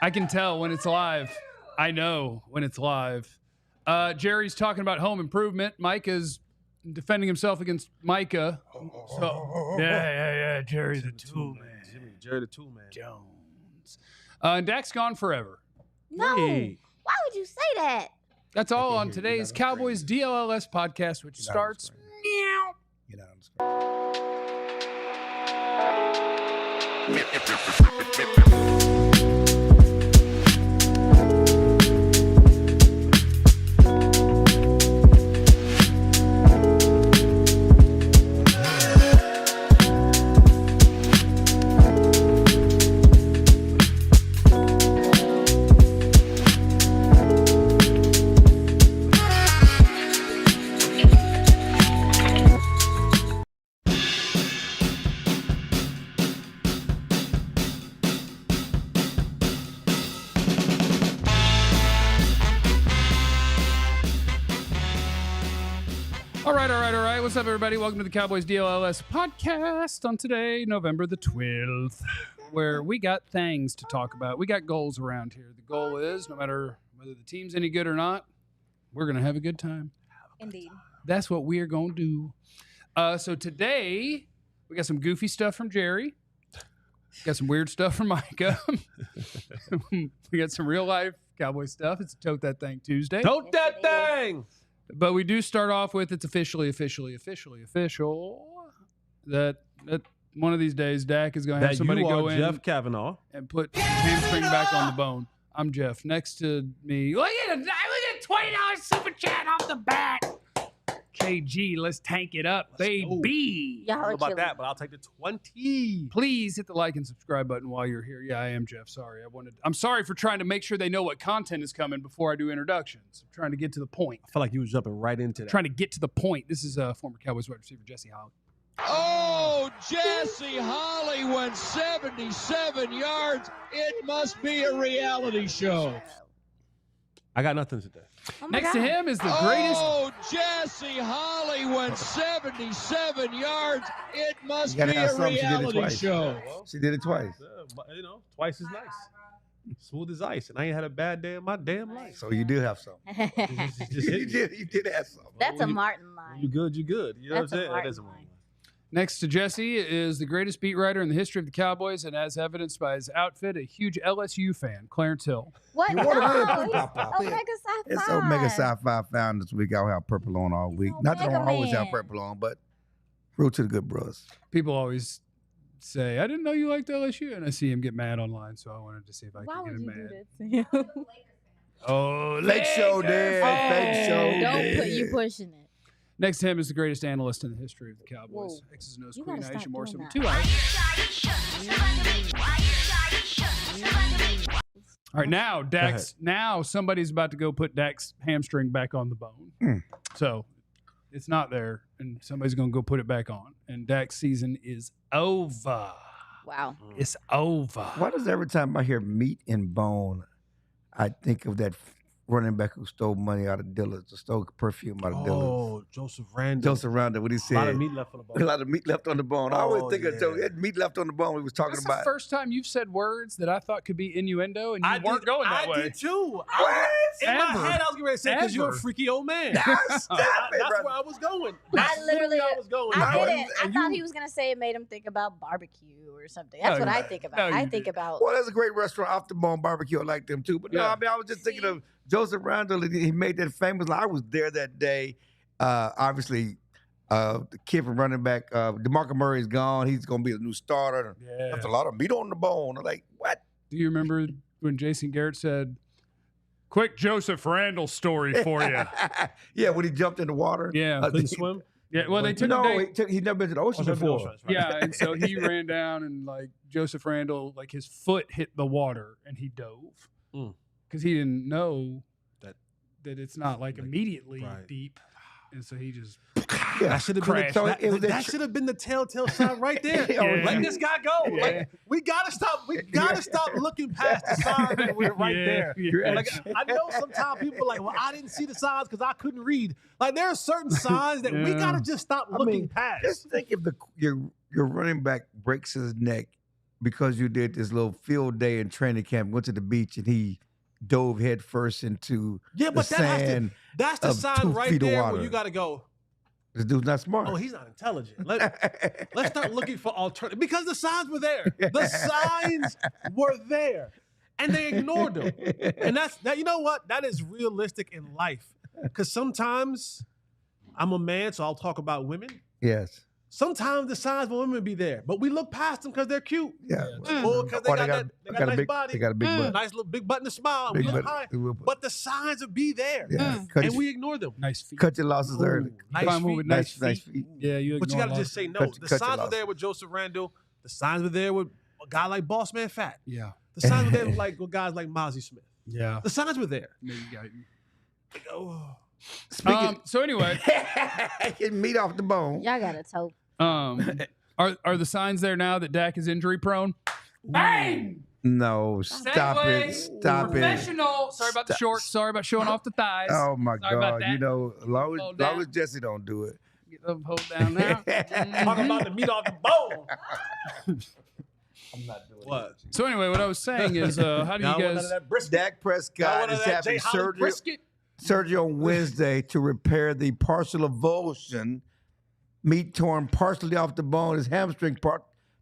I can tell when it's live. I know when it's live. Jerry's talking about home improvement. Micah's defending himself against Micah. So yeah. Jerry the tool man. Jerry the tool man. Jones. And Dak's gone forever. No. Hey. Why would you say that? That's all on today's Cowboys DLLS podcast, which starts. Meow. Get out on the screen. All right. What's up, everybody? Welcome to the Cowboys DLLS podcast on today, November the 12th, where we got things to talk about. We got goals around here. The goal is, no matter whether the team's any good or not, we're going to have a good time. Indeed. That's what we're going to do. So today, we got some goofy stuff from Jerry. Got some weird stuff from Micah. We got some real-life Cowboy stuff. It's a Tote That Thing Tuesday. Tote that thing! But we do start off with it's official that one of these days Dak is going to have somebody go in Jeff Kavanaugh and put hamstring back on the bone. I'm Jeff. Next to me, look at $20 super chat off the bat. KG, let's tank it up, baby. Y'all I don't know are about chilling. that, but I'll take the 20. Please hit the like and subscribe button while you're here. Yeah, I am Jeff. Sorry, I'm sorry for trying to make sure they know what content is coming before I do introductions. I'm trying to get to the point. I feel like you was jumping right into that. Trying to get to the point. This is former Cowboys wide receiver Jesse Holly. Oh, Jesse Holly went 77 yards. It must be a reality show. I got nothing today. Oh my Next God. to him is the greatest. Oh, Jesse Holly went 77 yards. It must You gotta be have a something. She did it reality twice. show. She did it twice. But, twice is nice. Smooth as ice. And I ain't had a bad day in my damn life. So you do have some. Just you did have some. That's a Martin line. You good, you good. You know That's what a I'm saying? That Martin is a line. Martin line. Next to Jesse is the greatest beat writer in the history of the Cowboys, and as evidenced by his outfit, a huge LSU fan, Clarence Hill. What? You No, wanna be a he's pop-pop. Omega Sci-Fi. It's Omega Sci-Fi found this week. I'll have purple on all week. Not that I don't Omega always have Man. purple on, but root to the good bros. People always say, I didn't know you liked LSU, and I see him get mad online, so I wanted to see if I Why could get would him you mad. do that to him? Oh, Fake show dead. Fake show Don't dead. put you pushing it. Next to him is the greatest analyst in the history of the Cowboys. Whoa. X's and O's You Queen gotta Aisha stop Morrison doing with that. 2 I's. All right, now Dak's. Now somebody's about to go put Dak's hamstring back on the bone. So it's not there, and somebody's going to go put it back on. And Dak's season is over. Wow. It's over. Why does every time I hear meat and bone, I think of that running back who stole money out of Dillard's, or stole perfume out of Dillard's? Oh, Joseph Randall. Joseph Randall, what he A said. lot of meat left on the A bone. lot of meat left on the bone. I always Oh, think of Joe. yeah. Had meat left on the bone. We was talking That's about. the first time you've said words that I thought could be innuendo, and you weren't going that way. I did too. What? In my head, I was getting ready to say, because you're a Ever. freaky old man. Stop it, That's brother. where I was going. I That's literally- where I was going. I No, didn't. I and thought you- he was gonna say it made him think about barbecue or something. That's No, what you I didn't. think about. No, you I think didn't. about. Well, there's a great restaurant off the bone barbecue. I like them too. But no, Yeah. I mean, I was just thinking of Joseph Randall. He made that famous line. I was there that day. Obviously, the kid from running back, DeMarco Murray's gone. He's going to be the new starter. Yeah. Left a lot of meat on the bone. I'm like, what? Do you remember when Jason Garrett said, quick Joseph Randall story for you? Yeah, when he jumped in the water. Yeah. Couldn't swim? Yeah, well, they took No, a day. he'd never been to the ocean Oh, before. that's right. Yeah, and so he ran down, and like Joseph Randall, like his foot hit the water, and he dove Mm. because he didn't know That- that it's not like immediately Right. deep, and so he just Yeah. That should have been, Crash. So that, it was that should have been the telltale sign right there. Yeah. Let this guy go. Yeah. Like, we gotta stop. We gotta stop looking past the signs that we're right Yeah, there. yeah. Like, I know sometimes people are like, well, I didn't see the signs because I couldn't read. Like, there are certain signs that we Yeah. gotta just stop looking past. Just think if your running back breaks his neck because you did this little field day in training camp, went to the beach, and he dove head first into but the sand. that's the of sign 2 right feet of there water. where you got to go, This dude's not smart. oh, he's not intelligent. Let's start looking for alternatives. Because the signs were there. The signs were there. And they ignored them. And that. You know what? That is realistic in life. Because sometimes I'm a man, so I'll talk about women. Yes. Sometimes the signs for women be there, but we look past them because they're cute. Yeah. Or because they got a nice big body. They got a big butt. Nice little big butt and a smile. Big We look butt. high. Real butt. But the signs will be there. Yeah. And we ignore them. Nice feet. Cut your losses early. Nice Fine feet. with Nice nice feet. feet. Yeah, you. But you ignore got a to lot just of- say no. Cut The your signs were losses. there with Joseph Randle. The signs were there with a guy like Boss Man Fat. Yeah. The signs were there with guys like Mozzie Smith. Yeah. The signs were there. Maybe you got me. Oh. So anyway, Get meat off the bone. Y'all got to tell. are the signs there now that Dak is injury prone? Bang! No, stop Segue. it. Stop it. Professional. Sorry about the shorts. Sorry about showing off the thighs. Oh my Sorry about God. that. You know, as long Hold as down. Jesse don't do it. Get the hold down now. Talking about the meat off the bone. I'm not doing What? So anyway, what I was saying is, how do you Y'all want none guys? of that brisket? Dak Y'all Prescott want none is of that having J. Holly surgery brisket? on Wednesday to repair the partial avulsion, meat torn partially off the bone, his hamstring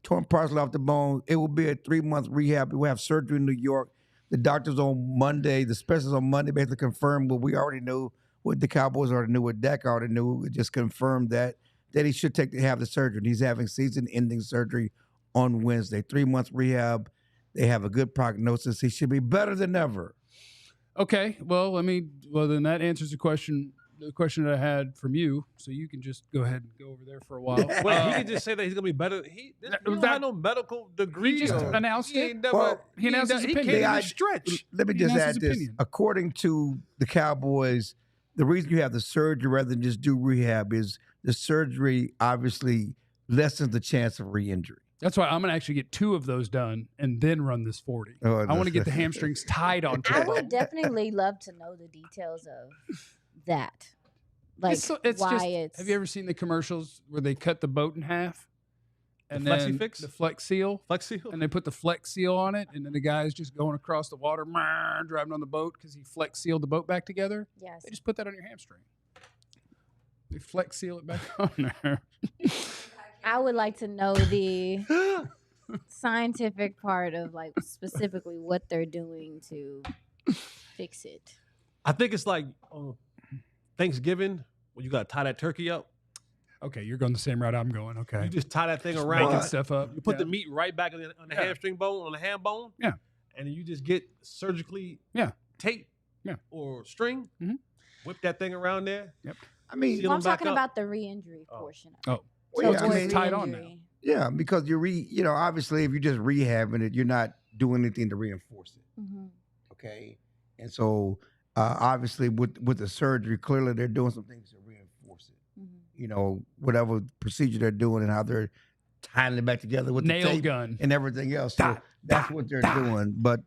torn partially off the bone. It will be a 3-month rehab. We'll have surgery in New York. The doctors on Monday, the specialists on Monday basically confirmed what we already knew, what the Cowboys already knew, what Dak already knew. It just confirmed that he should have the surgery. He's having season-ending surgery on Wednesday. 3 months rehab. They have a good prognosis. He should be better than ever. Okay, well, then that answers the question that I had from you. So you can just go ahead and go over there for a while. Wait, he can just say that he's gonna be better. He don't have no medical degree. He just or- announced he it. ain't never- Well, he announced his he opinion. can't even I- stretch. Let me He just announced add his this. opinion. According to the Cowboys, the reason you have the surgery rather than just do rehab is the surgery obviously lessens the chance of re-injury. That's why I'm gonna actually get 2 of those done and then run this 40. Oh, I want to get the hamstrings tied onto I it. would definitely love to know the details of that. Like It's why just, it's. Have you ever seen the commercials where they cut the boat in half? And The then Flexi-Fix? the Flex Seal, Flex seal? and they put the Flex Seal on it, and then the guy's just going across the water, driving on the boat because he Flex Sealed the boat back together. Yes. They just put that on your hamstring. They Flex Seal it back on there. I would like to know the scientific part of specifically what they're doing to fix it. I think it's like Thanksgiving when you got to tie that turkey up. Okay, you're going the same route I'm going. Okay, You just tie that thing Just around. making stuff up. You put Yeah. the meat right back on the Yeah. hamstring bone, on the ham bone. Yeah. And then you just get surgically tape Yeah. or string, Mhm. whip that thing around there. I mean, Seal Well, I'm them back talking up. about the re-injury Oh. portion. Oh, well, it's yeah, I mean, tied on now. yeah, because obviously if you're just rehabbing it, you're not doing anything to reinforce it. Mm-hmm. Okay. And so obviously with the surgery, clearly they're doing some things to reinforce it. Mm-hmm. Whatever procedure they're doing and how they're tying it back together with the nail tape gun. and everything else. So that's what they're doing. But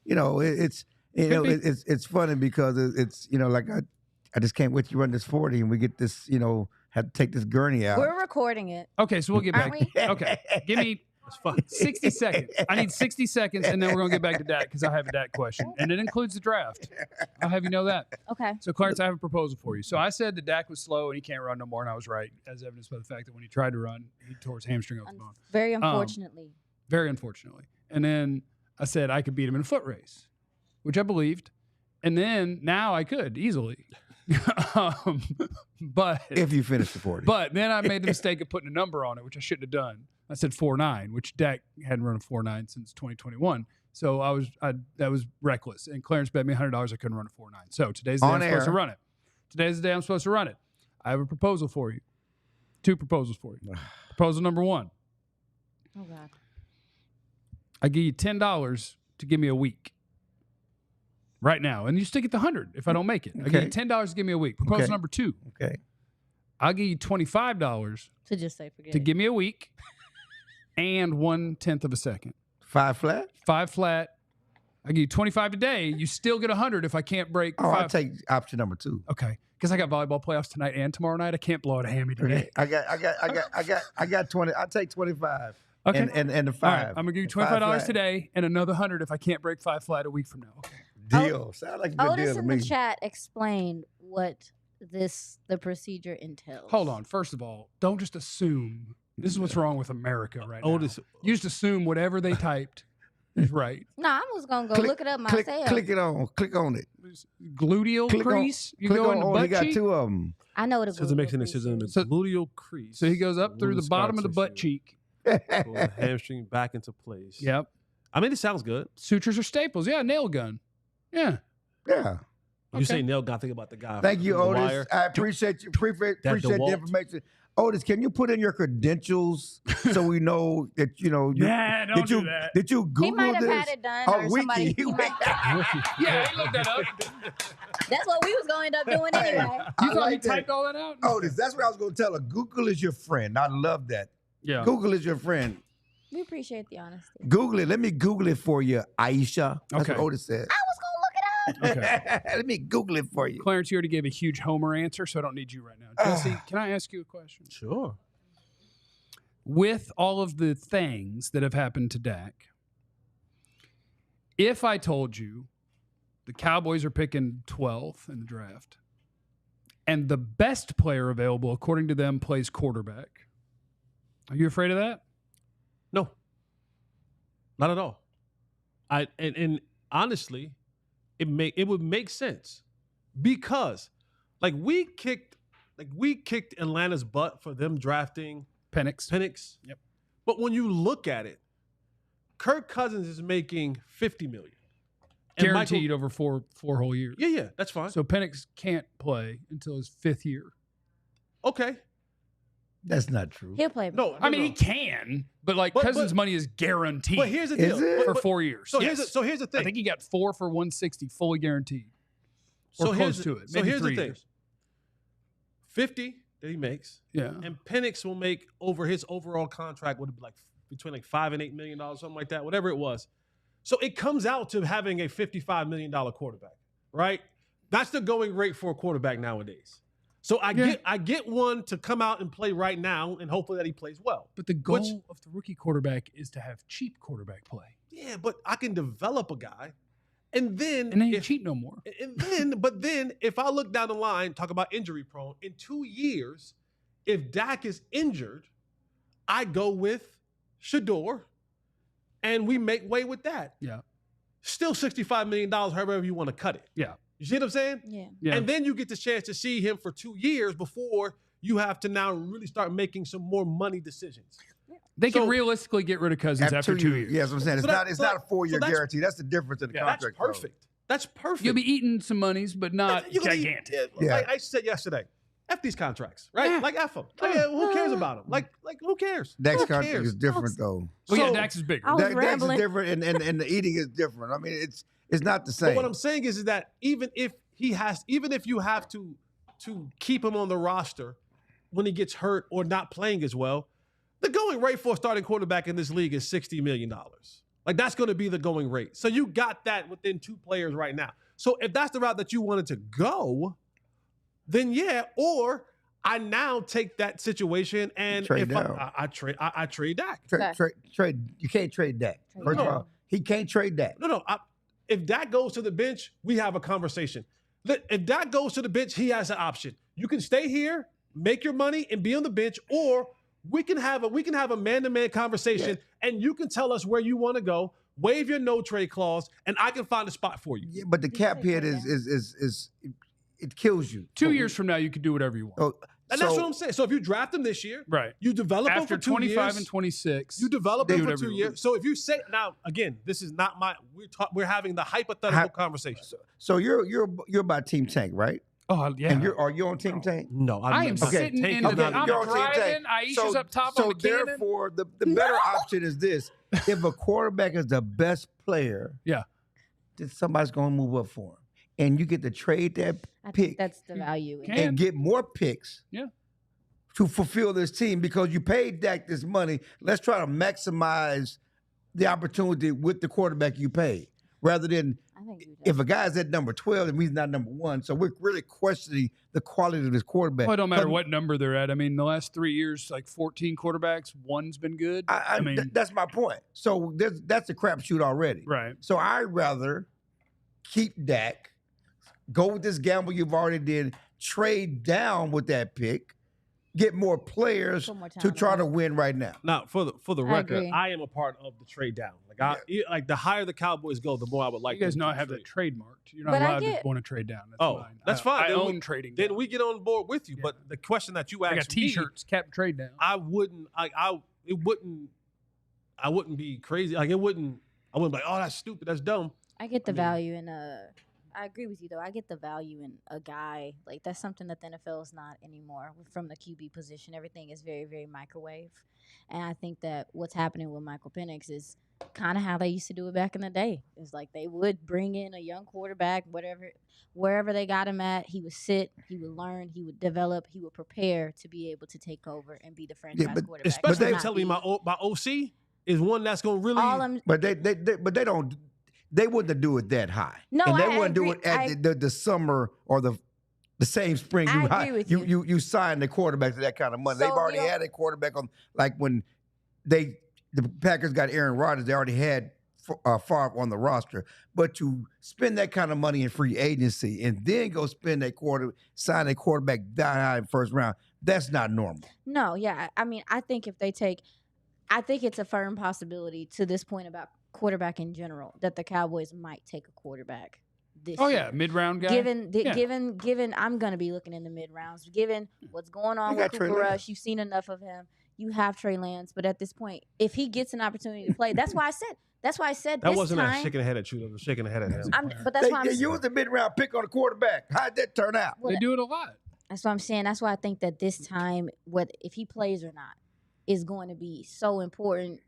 it's it's funny because it's like I just can't wait to run this 40 and we get this have to take this gurney out. We're recording it. Okay, so we'll get back. Aren't we? Okay, give me It's fun. 60 seconds. I need 60 seconds, and then we're going to get back to Dak because I have a Dak question. And it includes the draft. I'll have you know that. Okay. So, Clarence, I have a proposal for you. So, I said that Dak was slow and he can't run no more, and I was right, as evidenced by the fact that when he tried to run, he tore his hamstring off the bone. Very unfortunately. Very unfortunately. And then I said I could beat him in a foot race, which I believed. And then now I could easily. But If you finish the 40. But then I made the mistake of putting a number on it, which I shouldn't have done. I said 4.9, which Dak hadn't run a 4.9 since 2021. So that was reckless. And Clarence bet me $100 I couldn't run a 4.9. So today's the day On I'm supposed to air. run it. Today's the day I'm supposed to run it. I have a proposal for you. 2 proposals for you. Proposal number 1. Oh God. I give you $10 to give me a week. Right now. And you still get the 100 if I don't make it. I give you $10 to give me a week. Proposal Okay. number 2. Okay. I'll give you $25 To just say forget to it. give me a week and 1/10 of a second. 5 flat? 5 flat. I give you 25 today. You still get 100 if I can't break Oh, I'll 5. take option number 2. Okay. Because I got volleyball playoffs tonight and tomorrow night. I can't blow out a hammy today. Okay. I got 20. I'll take 25. Okay. And the All right, 5. I'm gonna give you The 5 $25 flat. today and another 100 if I can't break 5 flat a week from now. Okay. Deal. Sound like a good Otis deal to in me. the chat explained what the procedure entails. Hold on. First of all, don't just assume. This is what's wrong with America right now. Otis, You just assume whatever they typed is right. No, I was gonna go look it up myself. Click on it. Gluteal Click crease. On, You click go on, in the he butt got cheek. 2 of them. I know what a says it makes an gluteal incision in the crease is. gluteal crease. So he goes up through the Gluteal bottom of the scar butt tissue. cheek. Pull the hamstring back into place. Yep. I mean, it sounds good. Sutures are staples. Yeah, nail gun. Yeah. Yeah. When you say nail gun, think about the guy. Thank you, from The Otis. Wire. I appreciate you. Appreciate the DeWalt. information. Otis, can you put in your credentials so we know that you know? Nah, don't do that. Did you Google He might have this? had it done, Oh, or somebody. Wiki. he might- Yeah, he looked that up. That's what we was gonna end up doing anyway. You I thought like he that. typed all that out? Otis, that's what I was going to tell her. Google is your friend. I love that. Yeah. Google is your friend. We appreciate the honesty. Google it. Let me Google it for you, Aisha. That's Okay. what Otis said. I was gonna look it up. Okay. Let me Google it for you. Clarence, you already gave a huge Homer answer, so I don't need you right now. Jesse, can I ask you a question? Sure. With all of the things that have happened to Dak, if I told you the Cowboys are picking 12th in the draft and the best player available, according to them, plays quarterback, are you afraid of that? No. Not at all. And honestly, it would make sense because we kicked Atlanta's butt for them drafting Penix. Yep. But when you look at it, Kirk Cousins is making $50 million. And Guaranteed over four whole years. Yeah, that's fine. So Penix can't play until his 5th year. Okay. That's not true. He'll play. No, I mean, he can, but Cousins' money is guaranteed But here's the Is deal. it? for 4 years. So Yes. here's the thing. I think he got 4 for 160, fully guaranteed. Or close to it. So Maybe here's 3 the thing. years. 50 that he makes, Yeah. and Penix will make over his overall contract would be between $5 and $8 million, something like that, whatever it was. So it comes out to having a $55 million quarterback, right? That's the going rate for a quarterback nowadays. So I get one to come out and play right now, and hopefully that he plays well. But the goal of the rookie quarterback is to have cheap quarterback play. Yeah, but I can develop a guy, and then And they ain't cheap no more. But then if I look down the line, talk about injury prone, in 2 years, if Dak is injured, I go with Shador, and we make way with that. Yeah. Still $65 million, however you want to cut it. Yeah. You see what I'm saying? Yeah. Yeah. And then you get the chance to see him for 2 years before you have to now really start making some more money decisions. They can So- realistically get rid of Cousins after 2 years. Yes, I'm saying it's So not. that- It's so not a that- 4-year so that's- guarantee. That's the difference in the Yeah, That's contract. though. perfect. That's perfect. You'll be eating some monies, but not You're gonna eat- gigantic. Yeah. Like I said yesterday, F these contracts, right? Yeah. Like F them. Who cares about them? Like who cares? Dak's Who contract cares? is different though. Well, yeah, So- Dax is bigger. I was Dax is rambling. different, and the eating is different. I mean, it's not the same. But what I'm saying is that even if you have to keep him on the roster when he gets hurt or not playing as well, the going rate for a starting quarterback in this league is $60 million. Like that's going to be the going rate. So you got that within 2 players right now. So if that's the route that you wanted to go, then yeah. Or I now take that situation and Trade if down. I trade Dak. Trade. You can't trade Dak. First of No. all, he can't trade Dak. No. If Dak goes to the bench, we have a conversation. If Dak goes to the bench, he has an option. You can stay here, make your money, and be on the bench, or we can have a man-to-man conversation, and you can tell us where you want to go, waive your no trade clause, and I can find a spot for you. Yeah, but the cap hit is it kills you. 2 years from now, you can do whatever you want. Oh, And that's what I'm saying. So if you draft him this year, Right. you develop him After for 2 25 years, and 26, you develop do him for whatever 2 you years. want. So if you say now again, this is not my. We're having the hypothetical conversation. So you're about Team Tank, right? oh, yeah. And are you on Team Tank? No, I am not- sitting Tank in is the not- I'm you're on Team driving. Tank. Aisha's up top on the cannon. Therefore, the better option is this: if a quarterback is the best player, Yeah. then somebody's going to move up for him, and you get to trade that I think pick that's the value. in Can- it. and get more picks. Yeah. To fulfill this team because you paid Dak this money. Let's try to maximize the opportunity with the quarterback you paid. rather than I think you if a guy's at number 12 and he's not number 1. So we're really questioning the quality of this quarterback. Well, it don't matter what number they're at. I mean, the last 3 years, like 14 quarterbacks, one's been good. I mean, that's my point. So that's a crapshoot already. Right. So I'd rather keep Dak, go with this gamble you've already did, trade down with that pick, get more players Put more time to try on to it. win right now. Now, for the I record, agree. I am a part of the trade down. Like the higher the Cowboys go, the more I would like. You guys them know to I have trade. that trademarked. You're not But I allowed to get- want to trade down. That's Oh, fine. that's fine. I Then own trading down. Then we get on board with you. Yeah. But the question that you I asked got T-shirts, cap trade down. I wouldn't be crazy. Like I wouldn't be like, oh, that's stupid. That's dumb. I get the I mean- value in I agree with you though. I get the value in a guy. Like that's something that the NFL is not anymore. From the QB position, everything is very, very microwave. And I think that what's happening with Michael Penix is kind of how they used to do it back in the day. It's like they would bring in a young quarterback, wherever they got him at, he would sit, he would learn, he would develop, he would prepare to be able to take over and be the franchise but quarterback. Especially Not telling me be- my OC is one that's going to really. all I'm But they don't. They wouldn't do it that high. No, and they I wouldn't do agree. it at the summer or the same spring. I agree with you. You sign the quarterback to that kind of money. So They've already you don't- had a quarterback on. Like when the Packers got Aaron Rodgers, they already had Favre on the roster. But to spend that kind of money in free agency and then go spend sign a quarterback that high in first round, that's not normal. No, yeah. I mean, I think it's a firm possibility to this point about quarterback in general that the Cowboys might take a quarterback this Oh year. yeah, mid-round guy. Given I'm going to be looking in the mid rounds. Given what's going on You with got Trey Cooper Lance. Rush, you've seen enough of him. You have Trey Lance, but at this point, if he gets an opportunity to play, that's why I said that this wasn't time. a shaking a head at you. That was a shaking a head at him. But that's why I'm They used a mid-round pick on a quarterback. How'd that turn out? They do it a lot. That's what I'm saying. That's why I think that this time, if he plays or not, is going to be so important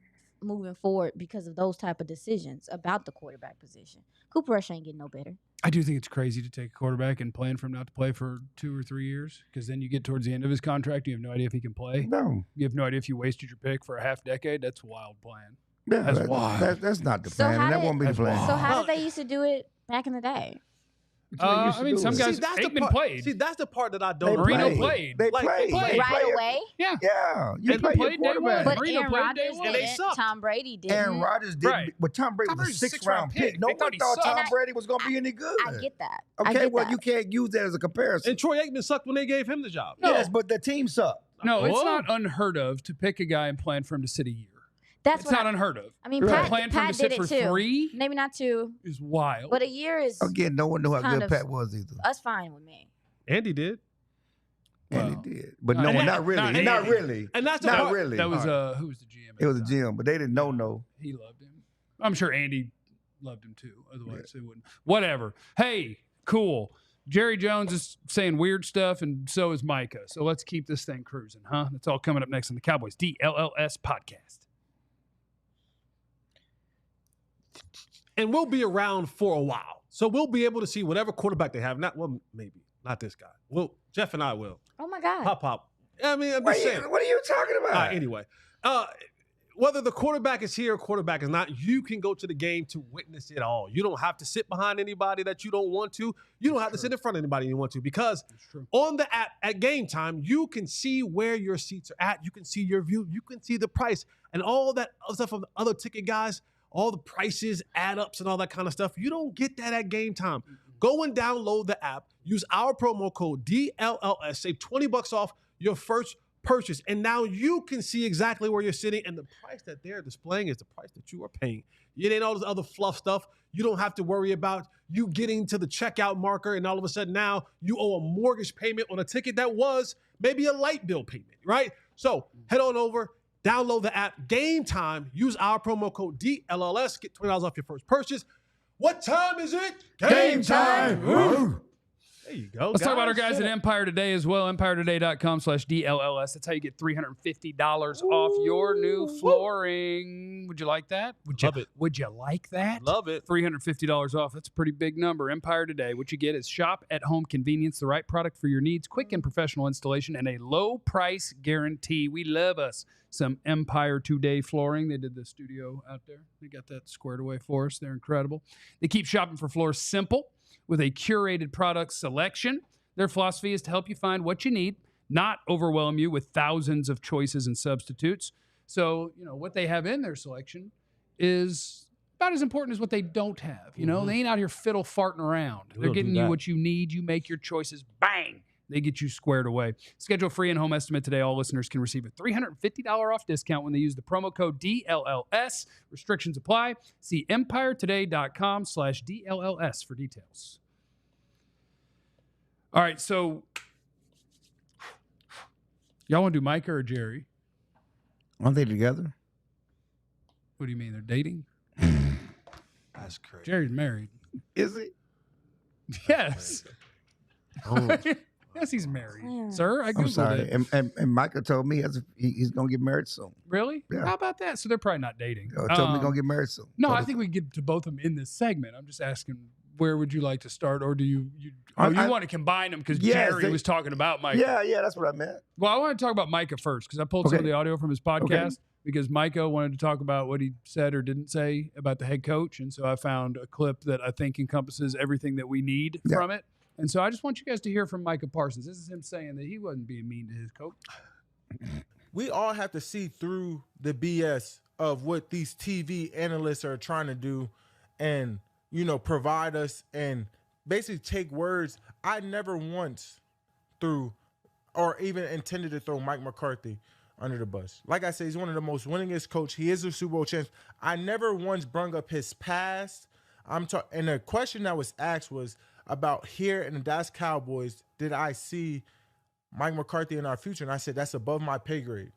moving forward because of those type of decisions about the quarterback position. Cooper Rush ain't getting no better. I do think it's crazy to take a quarterback and plan for him not to play for 2 or 3 years because then you get towards the end of his contract, you have no idea if he can play. No. You have no idea if you wasted your pick for a half decade. That's a wild plan. Yeah, That's wild. That's not the So plan. how And that did- won't be the That's plan. wild. So how did they used to do it back in the day? I mean, some guys, Aikman played. See, that's the part that I They don't. Marino like. played. They Like, played. they They Right play- away? Yeah. Yeah, you Aikman play your played day quarterback. one. But Marino Aaron played day Rodgers one. And they didn't. sucked. Tom Brady didn't. Aaron Rodgers did, Right. but Tom Brady Tom was a Brady's a sixth-round pick. They No thought one he thought Tom sucked. Brady was going to be any good. I get that. I Okay, get well, that. you can't use that as a comparison. And Troy Aikman sucked when they gave him the job. No. Yes, but the team sucked. No, it's Whoa. not unheard of to pick a guy and plan for him to sit a year. That's It's what not unheard of. I mean, Right. Plan for him to Pat sit did for it too. 3 Maybe not 2, is wild. but a year is Again, no one knew how Kind good of- Pat was either. that's fine with me. Andy did. And Well, he did. But not no one, Andy. not really. Not Not Andy. really. And that's the Not part. really. that was All right. who was the GM? at It was the a time? GM, but they didn't know. He loved him. I'm sure Andy loved him too. Otherwise, they wouldn't. Whatever. Hey, cool. Jerry Jones is saying weird stuff, and so is Micah. So let's keep this thing cruising, huh? That's all coming up next on the Cowboys DLLS podcast. And we'll be around for a while. So we'll be able to see whatever quarterback they have. Maybe. Not this guy. Jeff and I will. Oh my God. Pop. I mean, I'm just saying. What are you talking about? All right, anyway, whether the quarterback is here or quarterback is not, you can go to the game to witness it all. You don't have to sit behind anybody that you don't want to. You don't have to sit in front of anybody you want to, because on the app at game time, you can see where your seats are at. You can see your view. You can see the price and all that other stuff from the other ticket guys, all the prices, add-ups, and all that kind of stuff. You don't get that at game time. Go and download the app. Use our promo code DLLS. Save $20 off your first purchase. And now you can see exactly where you're sitting, and the price that they're displaying is the price that you are paying. It ain't all this other fluff stuff. You don't have to worry about you getting to the checkout marker and all of a sudden now you owe a mortgage payment on a ticket that was maybe a light bill payment, right? So head on over, download the app, game time, use our promo code DLLS, get $20 off your first purchase. What time is it? Game time. Woo. There you go. Let's talk about our guys Shit. at Empire Today as well. EmpireToday.com/DLLS. That's how you get $350 off your new flooring. Would you like that? Love it. Would you like that? Love it. $350 off. That's a pretty big number. Empire Today. What you get is shop at home convenience, the right product for your needs, quick and professional installation, and a low price guarantee. We love us some Empire Today flooring. They did the studio out there. They got that squared away for us. They're incredible. They keep shopping for floors simple with a curated product selection. Their philosophy is to help you find what you need, not overwhelm you with thousands of choices and substitutes. So, what they have in their selection is about as important as what they don't have. They ain't out here fiddle farting around. They're getting you what you need. You make your choices. Bang! They get you squared away. Schedule free and home estimate today. All listeners can receive a $350 off discount when they use the promo code DLLS. Restrictions apply. See EmpireToday.com/DLLS for details. All right, so y'all want to do Micah or Jerry? Aren't they together? What do you mean? They're dating? That's crazy. Jerry's married. Is he? Yes. Oh. Yes, he's married. Yeah. Sir, I Googled I'm sorry. it. And Micah told me he's going to get married soon. Really? Yeah. How about that? So they're probably not dating. Told me he's going to get married soon. No, Told I us- think we can get to both of them in this segment. I'm just asking, where would you like to start? Or do you I want to combine them because Yes, Jerry was talking about Micah. Yeah, that's what I meant. Well, I want to talk about Micah first because I pulled some of Okay. the audio from his podcast Okay. because Micah wanted to talk about what he said or didn't say about the head coach. And so I found a clip that I think encompasses everything that we need Yeah. from it. And so I just want you guys to hear from Micah Parsons. This is him saying that he wasn't being mean to his coach. We all have to see through the BS of what these TV analysts are trying to do and, provide us and basically take words. I never once threw or even intended to throw Mike McCarthy under the bus. Like I said, he's one of the most winningest coach. He is a Super Bowl champ. I never once brung up his past. And the question that was asked was about here in the Dallas Cowboys, did I see Mike McCarthy in our future? And I said, that's above my pay grade.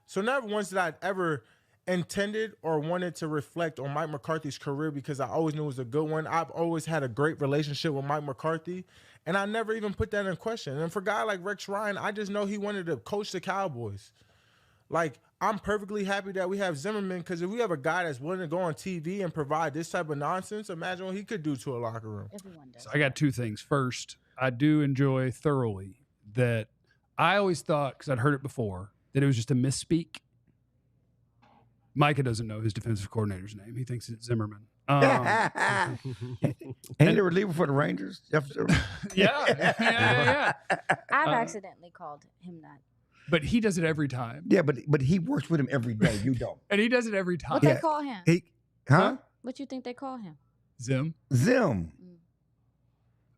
So never once did I ever intended or wanted to reflect on Mike McCarthy's career because I always knew it was a good one. I've always had a great relationship with Mike McCarthy, and I never even put that in question. And for a guy like Rex Ryan, I just know he wanted to coach the Cowboys. Like, I'm perfectly happy that we have Zimmerman because if we have a guy that's willing to go on TV and provide this type of nonsense, imagine what he could do to a locker room. Everyone does. So I got two things. First, I do enjoy thoroughly that I always thought, because I'd heard it before, that it was just a misspeak. Micah doesn't know his defensive coordinator's name. He thinks it's Zimmerman. Ain't he the reliever for the Rangers? Jeff Zimmerman? Yeah. I've accidentally called him that. But he does it every time. Yeah, but he works with him every day. You don't. And he does it every time. What they call him? Huh? What you think they call him? Zim. Zim.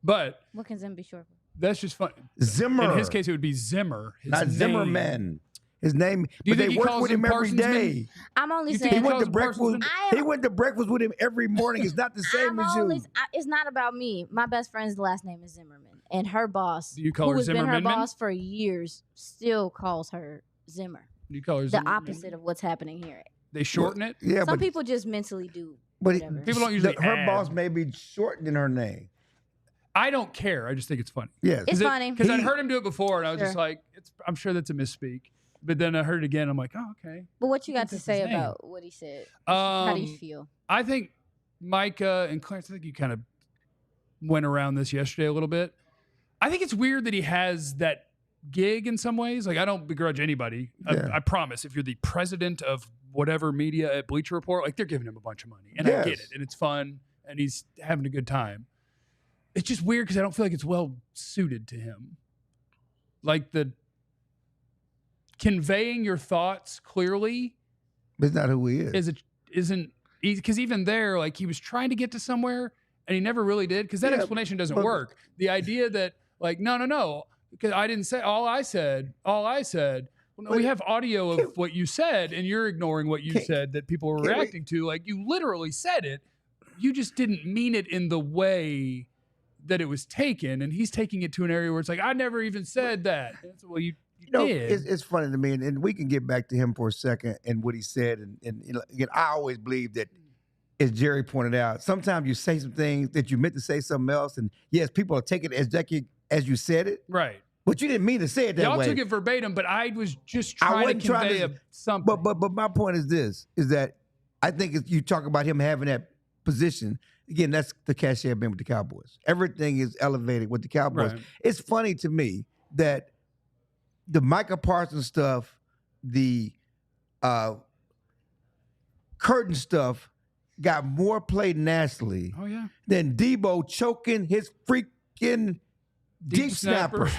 But What can Zim be short for? that's just fun. Zimmer. In his case, it would be Zimmer. His Not name. Zimmerman. His name. Do you But think they he work calls with him him every Parsonsman? day. I'm only You think He saying. went to calls him breakfast. Parsonsman? He went to breakfast with him every morning. It's not the same as you. It's not about me. My best friend's last name is Zimmerman, and her boss, Do you call who her has been her Zimmerman? boss for years, still calls her Zimmer. Do you call her The Zimmerman? opposite of what's happening here. They shorten it. Yeah, Some but people just mentally do. but whatever. People don't usually her add. boss may be shortening her name. I don't care. I just think it's funny. Yes. It's funny. Because I'd He- heard him do it before, and I was just Sure. like, I'm sure that's a misspeak. But then I heard it again. I'm like, oh, okay. But what you I got think to that's say his name. about what he said? How do you feel? I think Micah and Clarence, I think you kind of went around this yesterday a little bit. I think it's weird that he has that gig in some ways. Like, I don't begrudge anybody. Yeah. I promise, if you're the president of whatever media at Bleacher Report, like, they're giving him a bunch of money. And I get Yes. it. And it's fun. And he's having a good time. It's just weird because I don't feel like it's well suited to him. Like, the conveying your thoughts clearly But it's not who he is. isn't because even there, like, he was trying to get to somewhere and he never really did because that Yeah, explanation doesn't but- work. The idea that, like, no, because I didn't say all I said. Well, no, we have audio of what you said, and you're ignoring what you said that people were can't we- reacting to. Like, you literally said it. You just didn't mean it in the way that it was taken, and he's taking it to an area where it's like, I never even said that. And it's, well, you did. It's funny to me, and we can get back to him for a second and what he said. And again, I always believe that, as Jerry pointed out, sometimes you say some things that you meant to say something else, and yes, people are taking it as you said it, Right. but you didn't mean to say it that Y'all way. took it verbatim, but I was just I trying wasn't to trying convey to- something. But my point is this: is that I think you talk about him having that position again. That's the cachet of being with the Cowboys. Everything is elevated with the Cowboys. Right. It's funny to me that the Micah Parsons stuff, the curtain stuff, got more play nationally Oh yeah. than Debo choking his freaking deep snapper.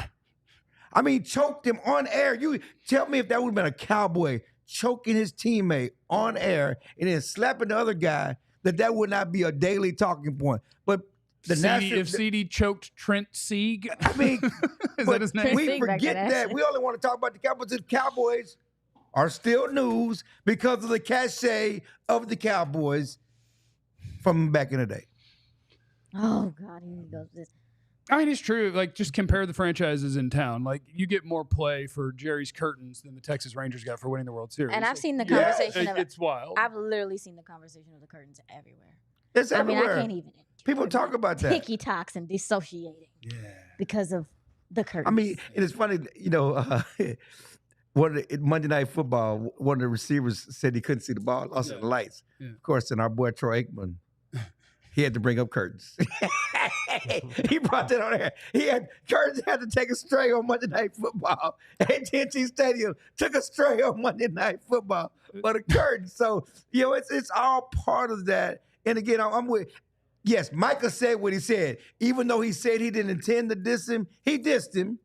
I mean, choked him on air. You tell me if that would have been a Cowboy choking his teammate on air and then slapping the other guy, that would not be a daily talking point. But the national, if CD choked Trent Sieg. I mean, Is but that his name? we Think back forget to that. that. We only want to talk about the Cowboys. The Cowboys are still news because of the cachet of the Cowboys from back in the day. Oh God, here he goes. This. I mean, it's true. Like, just compare the franchises in town. Like, you get more play for Jerry's curtains than the Texas Rangers got for winning the World Series. And I've Like, seen the yeah, conversation of it's wild. I've literally seen the conversation of the curtains everywhere. It's I mean, everywhere. I can't even. People talk about that. Ticky talks and dissociating Yeah. because of the curtains. I mean, and it's funny, Monday Night Football, one of the receivers said he couldn't see the ball, lost in the lights. Yeah. Of course, and our boy Troy Aikman, he had to bring up curtains. He brought that on there. Curtains had to take a stray on Monday Night Football. AT&T Stadium took a stray on Monday Night Football for the curtains. So, it's all part of that. And again, I'm with. Yes, Micah said what he said. Even though he said he didn't intend to diss him, he dissed him.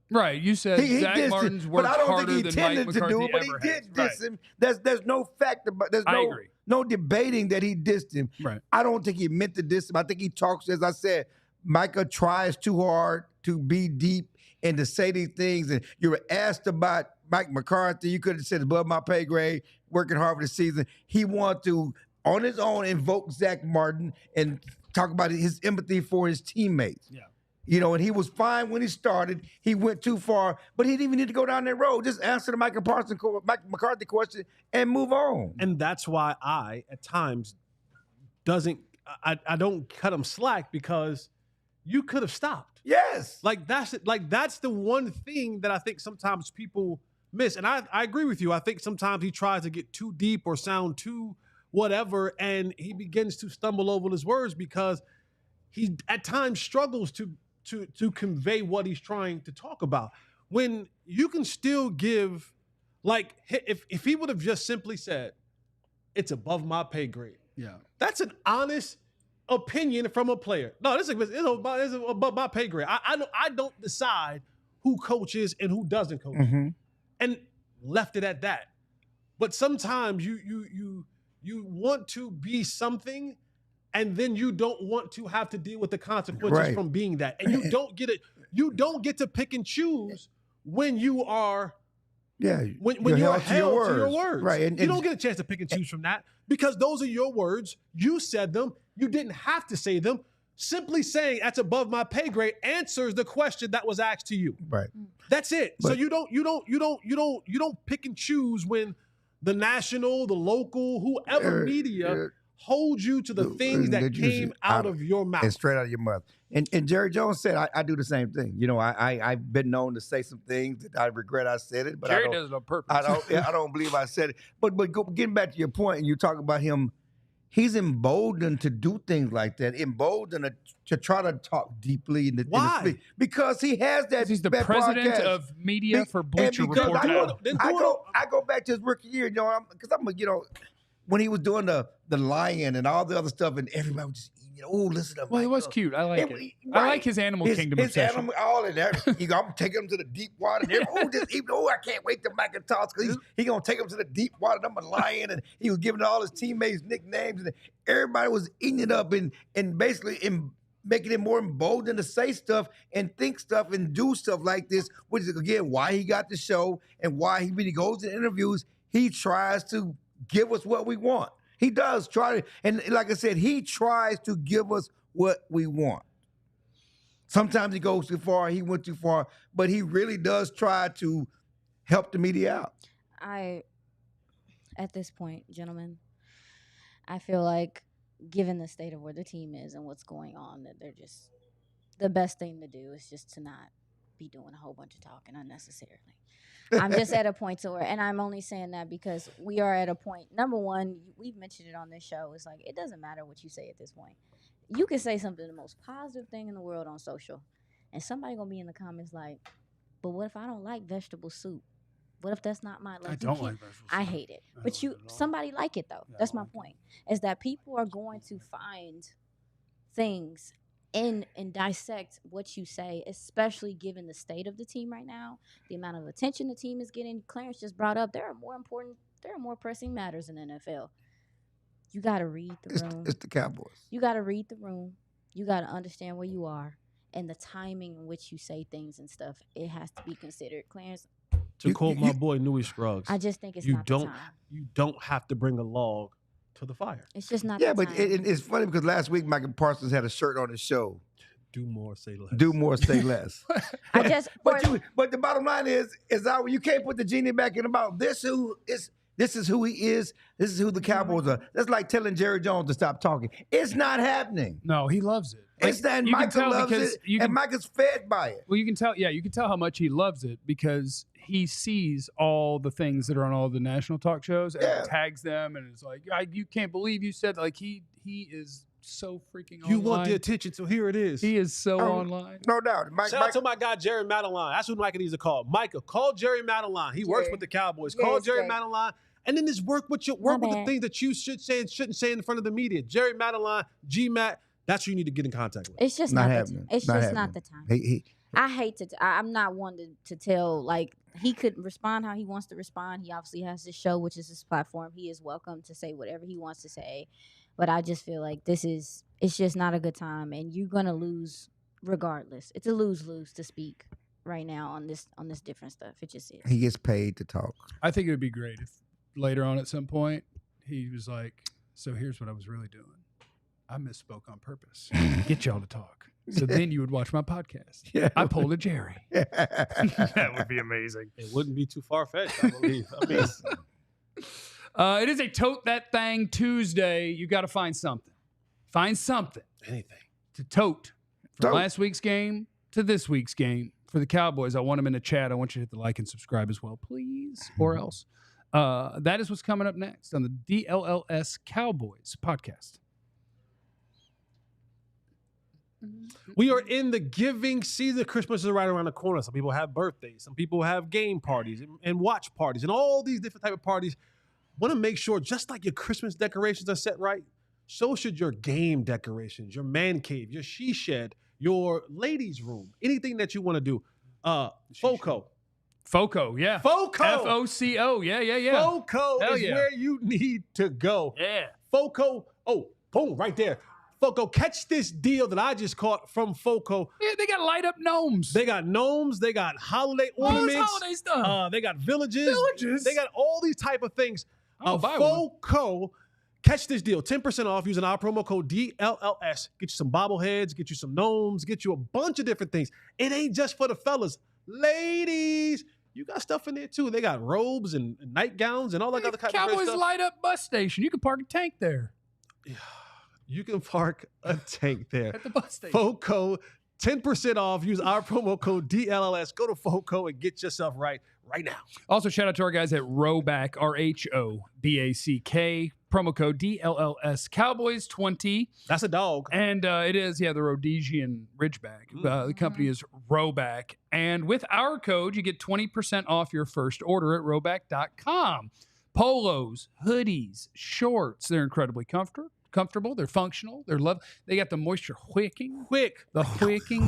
Right. You said He Zach dissed Martin's him, worked but I don't harder think he than Mike intended to McCarthy do it. But he ever did has. diss him. There's no fact about. There's I agree. no debating that he dissed him. Right. I don't think he meant to diss him. I think he talks, as I said, Micah tries too hard to be deep and to say these things. And you were asked about Mike McCarthy. You could have said above my pay grade, working hard for the season. He wanted to, on his own, invoke Zach Martin and talk about his empathy for his teammates. Yeah. And he was fine when he started. He went too far, but he didn't even need to go down that road. Just answer the Micah McCarthy question and move on. And that's why I, at times, I don't cut him slack, because you could have stopped. Yes. That's the one thing that I think sometimes people miss. And I agree with you. I think sometimes he tries to get too deep or sound too whatever, and he begins to stumble over his words because he at times struggles to convey what he's trying to talk about. When you can still give, like, if he would have just simply said, it's above my pay grade. Yeah. That's an honest opinion from a player. No, it's above my pay grade. I don't decide who coaches and who doesn't coach, and left it at that. But sometimes you want to be something, and then you don't want to have to deal with the consequences from being that, and you don't get it. You don't get to pick and choose when you are. Yeah, when you're held to your words, right? And you don't get a chance to pick and choose from that, because those are your words. You said them. You didn't have to say them. Simply saying that's above my pay grade answers the question that was asked to you. Right. That's it. But, so you don't pick and choose when the national, the local, whoever media holds you to the things that came out of your mouth. And straight out of your mouth. And Jerry Jones said, I do the same thing. I've been known to say some things that I regret I said it, but Jerry does it on purpose. I don't believe I said it. But getting back to your point, and you talk about him, he's emboldened to do things like that, emboldened to try to talk deeply. Why? Because he has that. He's the that president broadcast. of media for Bleacher because Report. I go back to his rookie year, because when he was doing the lion and all the other stuff, and everybody was just, listen to him. Well, it was cute. I like it. I like his animal kingdom obsession. Animal, all in there. I'm taking him to the deep water. And I can't wait to Micah talks, because he's going to take him to the deep water. I'm a lion. And he was giving all his teammates nicknames. And everybody was eating it up and basically making it more emboldened to say stuff and think stuff and do stuff like this, which is, again, why he got the show and why when he goes to interviews, he tries to give us what we want. He does try to, and like I said, he tries to give us what we want. Sometimes he goes too far, he went too far, but he really does try to help the media out. At this point, gentlemen, I feel like, given the state of where the team is and what's going on, that they're just the best thing to do is just to not be doing a whole bunch of talking unnecessarily. I'm just at a point to where, and I'm only saying that because we are at a point. Number one, we've mentioned it on this show. It's like, it doesn't matter what you say at this point. You can say something, the most positive thing in the world on social, and somebody going to be in the comments like, but what if I don't like vegetable soup? What if that's not my, like, I don't like vegetable soup. I hate it. But somebody like it though. Yeah, that's my point. Is that people are going to find things and dissect what you say, especially given the state of the team right now, the amount of attention the team is getting. Clarence just brought up there are more pressing matters in the NFL. You got to read the room. It's the Cowboys. You got to read the room. You got to understand where you are and the timing in which you say things and stuff. It has to be considered. Clarence, To quote my boy Newey Scruggs, I just think it's not the time. You don't have to bring a log to the fire. It's just not. Yeah, the but time. it's funny because last week Micah Parsons had a shirt on his show. Do more, say less. Do more, say less. I just. But the bottom line is that you can't put the genie back in the bottle. This is who he is. This is who the Cowboys are. That's like telling Jerry Jones to stop talking. It's not happening. No, he loves it. It's that Micah loves it, and Micah's fed by it. Well, you can tell. Yeah, you can tell how much he loves it because he sees all the things that are on all the national talk shows and tags them, and it's like, you can't believe you said, like, he is so freaking online. You want the attention, so here it is. He is so online. No doubt. Shout out to my guy Jerry Madeline. That's who Micah needs to call. Micah, call Jerry Madeline. He works with the Cowboys. Call Jerry Madeline, and then just work with the things that you should say and shouldn't say in front of the media. Jerry Madeline, GMAT. That's who you need to get in contact with. It's just not happening. It's just not the time. I hate to. I'm not one to tell. Like, he could respond how he wants to respond. He obviously has his show, which is his platform. He is welcome to say whatever he wants to say. But I just feel like it's just not a good time, and you're gonna lose regardless. It's a lose-lose to speak right now on this different stuff. It just is. He gets paid to talk. I think it would be great if later on at some point he was like, "So here's what I was really doing. I misspoke on purpose to get y'all to talk. So then you would watch my podcast. Yeah. I pulled a Jerry." That would be amazing. It wouldn't be too far-fetched, I believe. It is a Tote That Thing Tuesday. You got to find something. Find something. Anything. To tote. From last week's game to this week's game. For the Cowboys, I want them in the chat. I want you to hit the like and subscribe as well, please. Or else. That is what's coming up next on the DLLS Cowboys Podcast. We are in the giving season. Christmas is right around the corner. Some people have birthdays. Some people have game parties and watch parties and all these different type of parties. Want to make sure, just like your Christmas decorations are set right, so should your game decorations, your man cave, your she shed, your ladies' room, anything that you want to do. FOCO. FOCO, yeah. FOCO. FOCO, yeah. FOCO is where you need to go. Yeah. FOCO. Oh, boom, right there. FOCO, catch this deal that I just caught from FOCO. Yeah, they got light up gnomes. They got gnomes. They got holiday ornaments. Holiday stuff. They got villages. They got all these type of things. Buy one. FOCO, catch this deal. 10% off using our promo code DLLS. Get you some bobbleheads. Get you some gnomes. Get you a bunch of different things. It ain't just for the fellas. Ladies, you got stuff in there too. They got robes and nightgowns and all that other kind of Cowboys stuff. light up bus station. You can park a tank there. You can park a tank there. At the bus station. FOCO, 10% off. Use our promo code DLLS. Go to FOCO and get yourself right now. Also, shout out to our guys at Roback, RHOBACK. Promo code DLLS Cowboys 20. That's a dog. And it is, the Rhodesian Ridgeback. The company is Roback. And with our code, you get 20% off your first order at roback.com. Polos, hoodies, shorts. They're incredibly comfortable. They're functional. They're They got the moisture wicking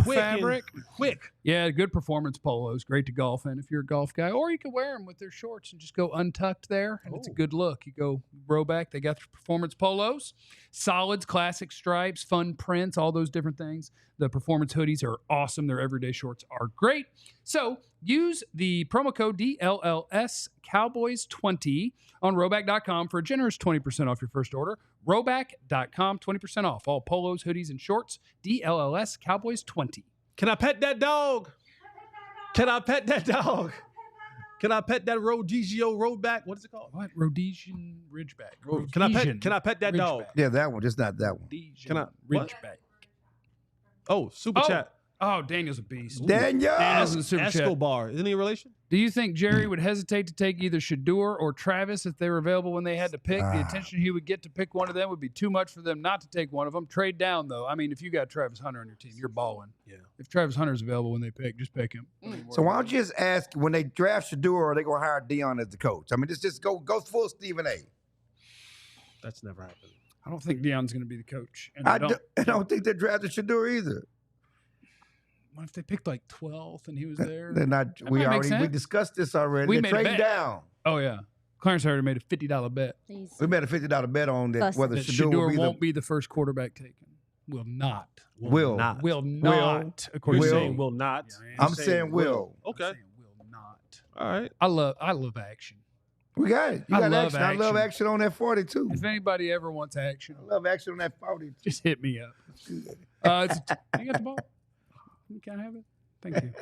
fabric. Quick. Yeah, good performance polos. Great to golf in if you're a golf guy. Or you can wear them with their shorts and just go untucked there, and it's a good look. You go Roback. They got the performance polos, solids, classic stripes, fun prints, all those different things. The performance hoodies are awesome. Their everyday shorts are great. So use the promo code DLLS Cowboys 20 on Roback.com for a generous 20% off your first order. Roback.com, 20% off all polos, hoodies, and shorts. DLLS Cowboys 20. Can I pet that dog? Can I pet that dog? Can I pet that Rhodesio Roback? What is it called? What? Rhodesian Ridgeback. Can I pet that dog? Yeah, that one, just not that one. Rhodesian Can I? Ridgeback. Oh, super chat. Oh, Daniel's a beast. Daniel. Daniel's in the super chat. Escobar. Isn't he a relation? Do you think Jerry would hesitate to take either Shador or Travis if they were available when they had to pick? The attention he would get to pick one of them would be too much for them not to take one of them. Trade down, though. I mean, if you got Travis Hunter on your team, you're balling. Yeah. If Travis Hunter's available when they pick, just pick him. So why don't you just ask when they draft Shador, are they going to hire Dion as the coach? I mean, just go full Stephen A. That's never happened. I don't think Deion's going to be the coach. And I don't think they drafted Shador either. What if they picked like 12th and he was there? They're not. That We might make already sense. discussed this already. We They're made a trading bet. down. Oh, yeah. Clarence already made a $50 bet. Please. We made a $50 bet on that Plus- whether That Shador Shador will won't be the first quarterback taken. Will not. Will. not. Will not. According You're to saying will not. Yeah, I'm saying will. Okay. I'm saying will not. All right. I love action. We got it. You I got love action. I love action. action on that 40 too. If anybody ever wants action, I love action on that 40. just hit me up. You got the ball? You can't have it? Thank you.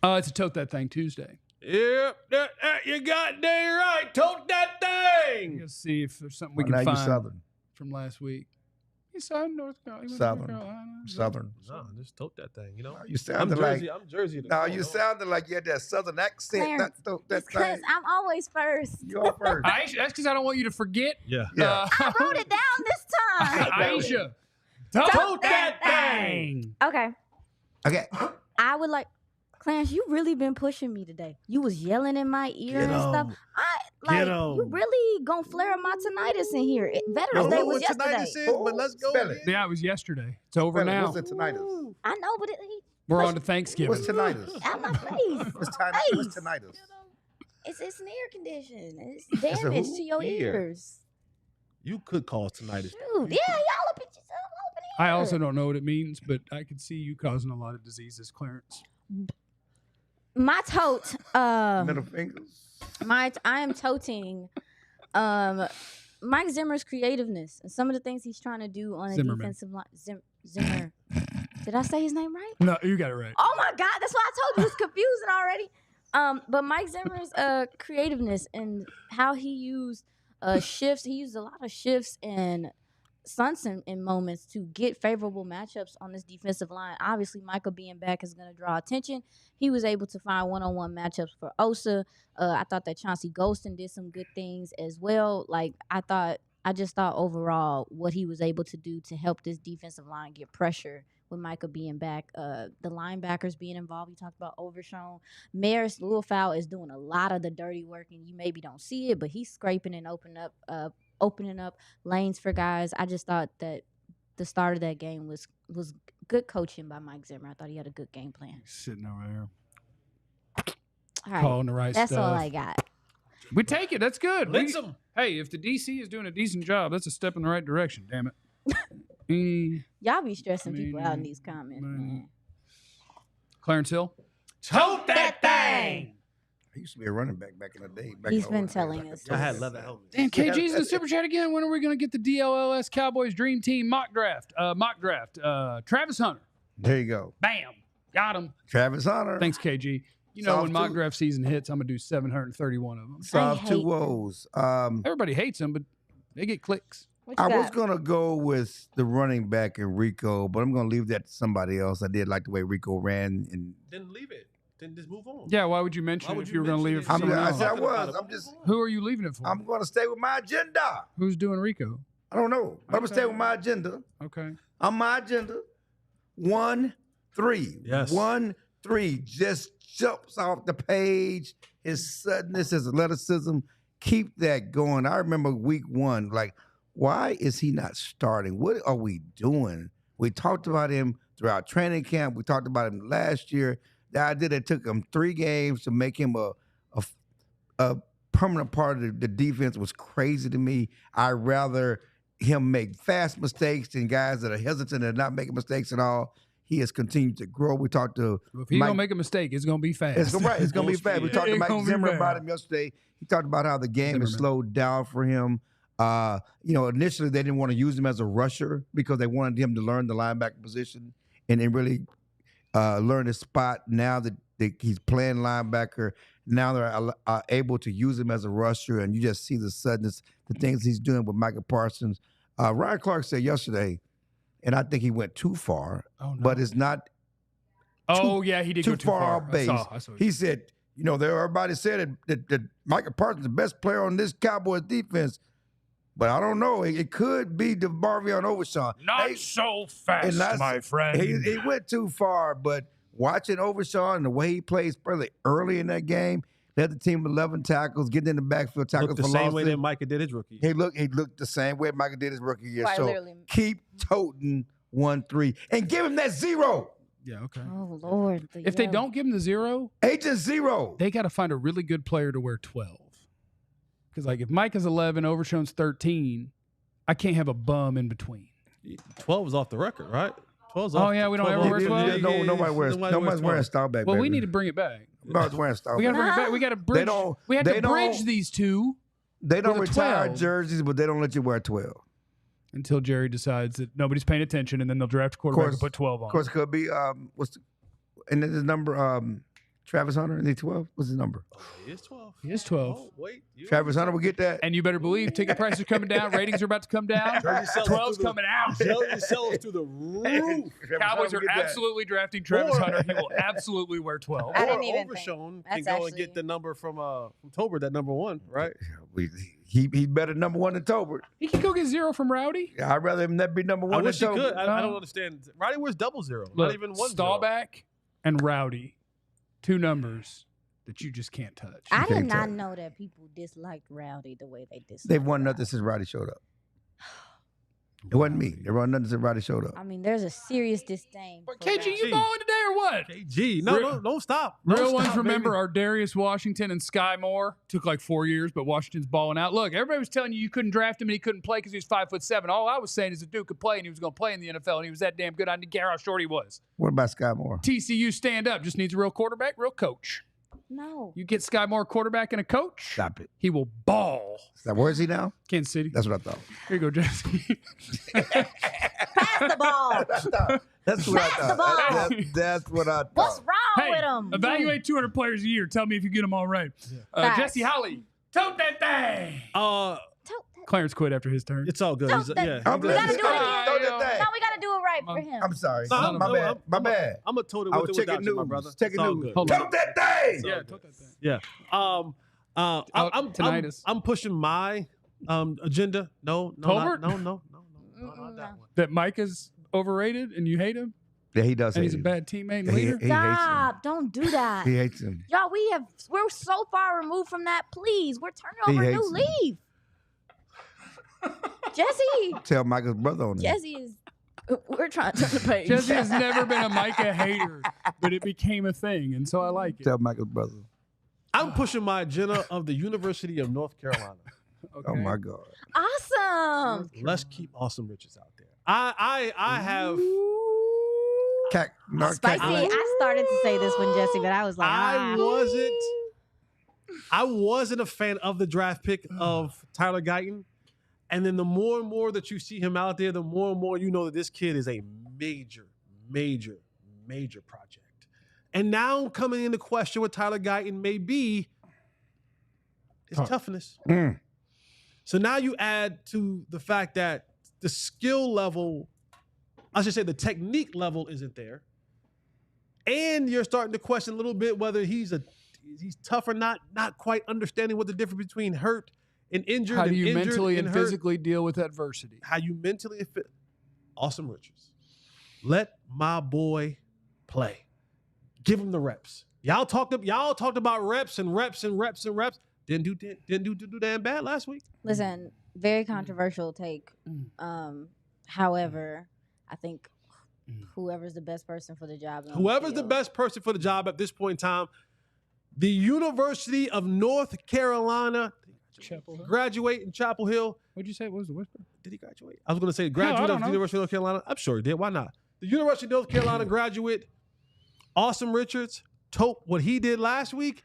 It's a Tote That Thing Tuesday. Yep. You got dang right. Tote that thing. Let's see if there's something we Now can you find Southern. from last week. He's Southern North Carolina. He went to Southern. North Carolina. Southern. No, just tote that thing. You know. You I'm sounded Jersey. like. I'm Jersey. No, you sounded like you had that Southern accent. Clarence, That Because thing. I'm always first. You're first. Aisha, that's because I don't want you to forget. Yeah. Yeah. I wrote it down this time. Aisha, Tote that thing. Okay. Okay. I would like, Clarence, you really been pushing me today. You was yelling in my ear Get and stuff. on. Like, on. you really gonna flare up my tinnitus in here. Veterans No, Day what was yesterday. tinnitus is, but let's go. Spell it. Yeah, it was yesterday. It's over Spell it. now. What's the tinnitus? I know, but We're on to Thanksgiving. What's tinnitus? out my face. What's tinnitus? It's an ear condition. It's a damage who? to your Ear. ears. You could cause tinnitus. Shoot. Yeah, y'all up at yourself open ear. I also don't know what it means, but I could see you causing a lot of diseases, Clarence. My tote. Middle fingers. I am toting Mike Zimmer's creativeness and some of the things he's trying to do on the Zimmerman. defensive line. Zimmer. Did I say his name right? No, you got it right. Oh my God, that's why I told you it's confusing already. But Mike Zimmer's creativeness and how he used shifts. He used a lot of shifts and stunts in moments to get favorable matchups on this defensive line. Obviously, Michael being back is going to draw attention. He was able to find one-on-one matchups for Osa. I thought that Chauncey Golston did some good things as well. Like, I just thought overall what he was able to do to help this defensive line get pressure with Micah being back. The linebackers being involved. You talked about Overshown. Maris Littlefowl is doing a lot of the dirty work, and you maybe don't see it, but he's scraping and opening up lanes for guys. I just thought that the start of that game was good coaching by Mike Zimmer. I thought he had a good game plan. He's sitting over there All right. calling the right That's stuff. all I got. We take it. That's good. Blitz 'em. Hey, if the DC is doing a decent job, that's a step in the right direction. Damn it. Y'all be stressing people out in these comments, Man. man. Clarence Hill. Tote that thing. I used to be a running back in the day. He's been telling us. I had leather helmets. Damn, KG's in the super chat again. When are we going to get the DLLS Cowboys Dream Team mock draft? Travis Hunter. There you go. Bam. Got him. Travis Hunter. Thanks, KG. You know, Soft when mock two. draft season hits, I'm going to do 731 of them. Soft I two hate woes. Everybody hates them, but they get clicks. What you I was got? going to go with the running back in Rico, but I'm going to leave that to somebody else. I did like the way Rico ran. And Then leave it. Then just move on. Yeah, why would you mention Why it would if you you were going to mention leave it it? for I'm, someone I else? said I Talking about was. it. I'm just. Who are you leaving it for? I'm going to stay with my agenda. Who's doing Rico? I don't know. I'm going to stay with my agenda. Okay. On my agenda, 1-3. Yes. 1-3 just jumps off the page. His suddenness, his athleticism. Keep that going. I remember week 1, like, why is he not starting? What are we doing? We talked about him throughout training camp. We talked about him last year. The idea that it took him 3 games to make him a permanent part of the defense was crazy to me. I'd rather him make fast mistakes than guys that are hesitant and not making mistakes at all. He has continued to grow. We talked to Well, if he's Mike- going to make a mistake, it's going to be fast. It's right. It's going to be fast. We talked to It's Mike gonna be Zimmer fast. about him yesterday. He talked about how the game has Zimmerman. slowed down for him. Initially they didn't want to use him as a rusher because they wanted him to learn the linebacker position and then really learn his spot. Now that he's playing linebacker, now they're able to use him as a rusher, and you just see the suddenness, the things he's doing with Micah Parsons. Ryan Clark said yesterday, and I think he went too far, Oh, no. but it's not Oh, yeah, he did too go too far far. off base. I saw He said, everybody said that Micah Parsons is the best player on this Cowboys defense. But I don't know. It could be DeMarvion Overshawn. Not so fast, my friend. He went too far, but watching Overshawn and the way he plays early in that game, led the team with 11 tackles, getting in the backfield, tackles Looked the for same losses. way that Micah did his rookie. He looked the same way Micah did his rookie year. Quite So literally. keep toting 1-3 and give him that 0. Yeah, okay. Oh Lord. If they don't give him the 0, Agent 0. they got to find a really good player to wear 12. Because, like, if Mike is 11, Overshown's 13, I can't have a bum in between. 12 is off the record, right? 12's Oh, off. yeah, we don't ever wear 12? Nobody's wearing Staubach. Well, we baby. need to bring it back. Nobody's wearing Staubach. We got to bring it back. We got to bridge. We have to bridge these two They don't with a retire 12. jerseys, but they don't let you wear 12. until Jerry decides that nobody's paying attention, and then they'll draft a quarterback and put 12 on. Of course, it could be and then his number Travis Hunter. Is he 12? What's his number? He is 12. He is 12. Oh, wait. Travis Hunter will get that. And you better believe ticket prices are coming down. Ratings are about to come down. 12's coming out. Jersey sells through the roof. Cowboys are absolutely drafting Travis Hunter. He will absolutely wear 12. I Or didn't even Overshown think. can go and get the number from Tolbert, that number 1, right? He's better number 1 than Tolbert. He can go get 0 from Rowdy. I'd rather him not be number 1 I than wish he Tolbert. could. I don't understand. Roddy wears 00. Look, Not even 1 Staubach and Rowdy, 2 numbers that you just can't touch. I did can't not tell. know that people disliked Rowdy the way they disliked. They've won Rowdy. nothing since Roddy showed up. It wasn't me. They won nothing since Roddy showed up. I mean, there's a serious disdain. But for KG, Rowdy. you balling today or what? KG. No, don't stop. Don't Real ones stop, remember baby. are Darius Washington and Sky Moore. Took like 4 years, but Washington's balling out. Look, everybody was telling you couldn't draft him and he couldn't play because he was 5'7". All I was saying is the dude could play and he was going to play in the NFL and he was that damn good. I didn't care how short he was. What about Sky Moore? TCU stand up. Just needs a real quarterback, real coach. No. You get Sky Moore a quarterback and a coach, Stop it. he will ball. Where is he now? Kansas City. That's what I thought. Here you go, Jesse. Pass the ball. That's what I Pass the ball. thought. That's what I thought. What's wrong Hey, with him? evaluate 200 players a year. Tell me if you get them all right. Facts. Jesse Holly, tote that thing. Clarence quit after his turn. It's all good. Don't- Yeah. I'm We gotta do it Throw again. that thing. No, we gotta do it right for him. I'm sorry. No, my bad. My bad. I'm a total I with was it checking without you, my news. brother. Checking It's all news. good. Hold on. Tote that thing. Yeah, tote that thing. Yeah. Tinnitus. I'm pushing my agenda. No, Tolbert? not that one. That Mike is overrated and you hate him, Yeah, he does and hate he's a him. bad teammate and He leader. hates him. Stop! Don't do that. He hates him. Y'all, we're so far removed from that. Please, we're turning He over a hates new him. leaf. Jesse, Tell Michael's brother on it. Jesse is. We're trying to turn the page. Jesse has never been a Micah hater, but it became a thing, and so I like it. Tell Michael's brother. I'm pushing my agenda of the University of North Carolina. Oh my God. Awesome. Let's keep awesome riches out there. I have. Spicy. I started to say this one, Jesse, but I was like, I wasn't a fan of the draft pick of Tyler Guyton. And then the more and more that you see him out there, the more and more you know that this kid is a major, major, major project. And now coming into question what Tyler Guyton may be is toughness. So now you add to the fact that the skill level, I should say the technique level isn't there. And you're starting to question a little bit whether he's tough or not quite understanding what the difference between hurt and injured. How do and you injured mentally and hurt. physically deal with adversity? How you mentally fit. Awesome riches. Let my boy play. Give him the reps. Y'all talked about reps and reps and reps and reps. Didn't do damn bad last week. listen, very controversial take. However, I think whoever's the best person for the job. on Whoever's the field- best person for the job at this point in time, the University of North Carolina Chapel Hill? graduate in Chapel Hill. What'd you say? What was the whisper? Did he graduate? I was going to say graduate don't of the know. University of North Carolina. I'm sure he did. Why not? The University of North Carolina graduate, Awesome Richards, tote what he did last week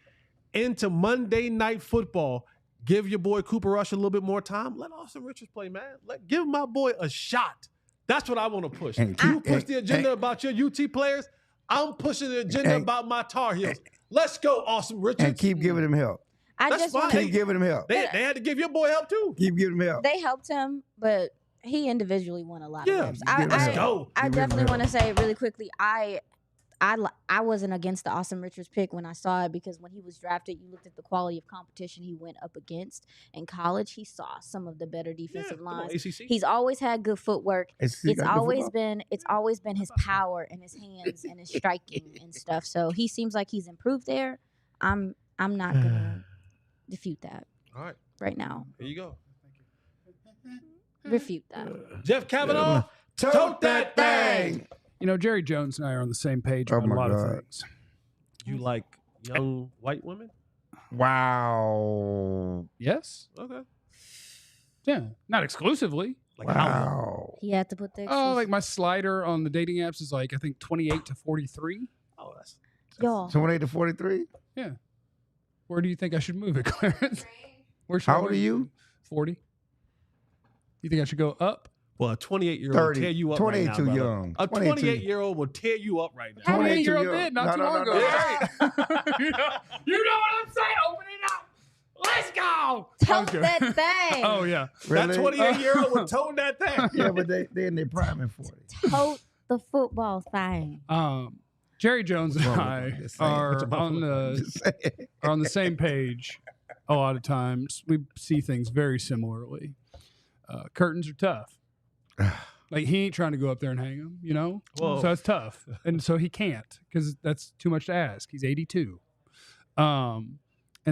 into Monday Night Football. Give your boy Cooper Rush a little bit more time. Let Awesome Richards play, man. Give my boy a shot. That's what I want to push. And You keep- push the agenda about your UT players. I'm pushing the agenda about my Tar Heels. Let's go, Awesome Richards. And keep giving him help. I That's just fine. want Keep giving him help. They had to give your boy help too. Keep giving him help. they helped him, but he individually won a lot Yeah, of reps. let's go. I Give him definitely help. want to say really quickly, I I wasn't against the Austin Richards pick when I saw it, because when he was drafted, you looked at the quality of competition he went up against. In college, he saw some of the better defensive lines. ACC. He's always had good footwork. It's It's always been his power and his hands and his striking and stuff. So he seems like he's improved there. I'm not gonna refute that All right now. here you go. Refute that. Jeff Kavanaugh, Tote that thing. You know, Jerry Jones and I are on the same page Oh on a my lot of God. things. you like young white women? Wow. Yes. Okay. Yeah. Not exclusively. Like how? Wow. He had to put the Oh, like my slider on the dating apps is like, I think 28 to 43. Oh, that's y'all. 28 to 43? Yeah. Where do you think I should move it, Clarence? Where should How I old move are it? you? 40. You think I should go up? well, a 28-year-old will 30. tear you up 28 right now, too brother. young. A 22. 28-year-old will tear you up right now. How many 28-year-old young. did not too No, long no, ago. no. Right. you know what I'm saying? Open it up. Let's go. Tote that thing. Oh, yeah. That Really? 28-year-old will tone that thing. Yeah, but they in their prime in 40. Tote the football thing. Jerry Jones and What's wrong I with this thing? are What's wrong on with the Just saying. are on the same page a lot of times. We see things very similarly. Curtains are tough. Like, he ain't trying to go up there and hang them, you know? Whoa. So that's tough. And so he can't, because that's too much to ask. He's 82. And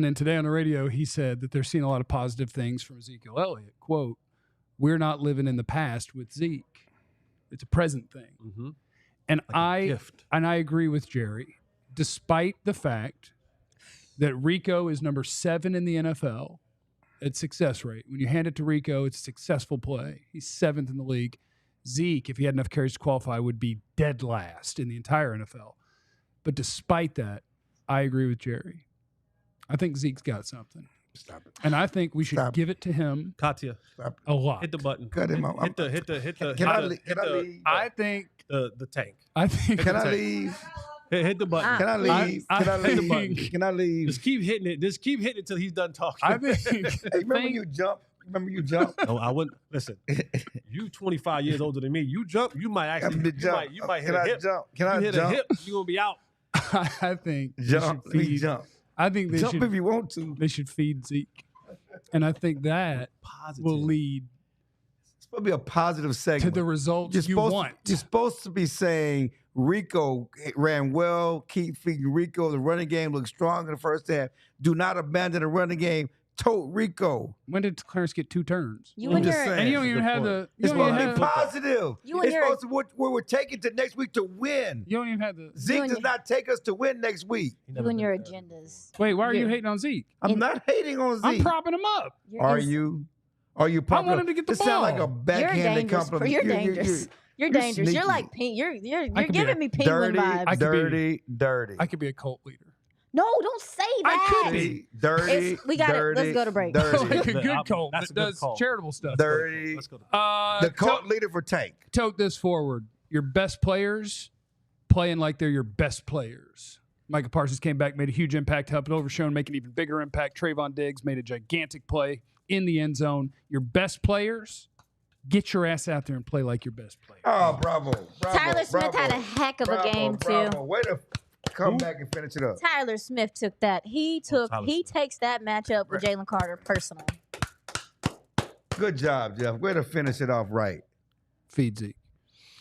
then today on the radio, he said that they're seeing a lot of positive things from Ezekiel Elliott. Quote, "We're not living in the past with Zeke. It's a present thing." Mm-hmm. And Like a gift. I agree with Jerry, despite the fact that Rico is number 7 in the NFL at success rate. When you hand it to Rico, it's a successful play. He's 7th in the league. Zeke, if he had enough carries to qualify, would be dead last in the entire NFL. But despite that, I agree with Jerry. I think Zeke's got something. Stop it. And I think we should Stop. give it to him Katya, Stop a lot. hit the button. Cut him out. Hit the Can I hit leave? the- Can I leave? I think the tank. Can I leave? Hit the button. Can I leave? I Can I think- leave? Can I leave? Just keep hitting it. Just keep hitting it until he's done talking. I think Hey, remember you jump? Remember you jump? No, I wouldn't. Listen, you 25 years older than me. You jump, you might actually, you might hit Can a I hip. jump? Can You I hit a jump? hip, you gonna be out. I think they Jump. should Please feed- jump. I think they Jump should if you want to. they should feed Zeke. And I think that Positive. will lead It's supposed to be a positive to segment. the results You're you supposed want. You're supposed to be saying Rico ran well. Keep feeding Rico. The running game looks strong in the first half. Do not abandon the running game. Tote Rico. When did Clarence get 2 turns? You I'm and just your saying. And you don't That's a even good have point. the It's you don't supposed even to have, be positive. You and It's your- supposed to where we're taking to next week to win. you don't even have the Zeke and does your- not take us to win next week. You and your agendas. Wait, why are you You're- hating on Zeke? I'm not hating on Zeke. I'm propping him up. You're ins- you? Are you I popular? want him to get the This sound like a ball. You're backhanded dangerous. compliment. You're dangerous. You're dangerous. You're sneaky. like you're I could be giving a me penguin dirty, vibes. I could be- dirty. I could be a cult leader. No, don't say I that. could be. Dirty, It's- we got it. Let's dirty, go to break. like Dirty, a good cult That's that a good does call. charitable stuff. dirty. Let's go. The cult leader for Tank. Tote this forward. Your best players playing like they're your best players. Micah Parsons came back, made a huge impact, helped Overshown make an even bigger impact. Trayvon Diggs made a gigantic play in the end zone. Your best players, get your ass out there and play like your best player. Oh, bravo. Tyler Smith had a heck of a game too. Way to come back and finish it up. Tyler Smith took that. He takes that matchup with Jalen Carter personal. Good job, Jeff. Way to finish it off right. Feed Zeke.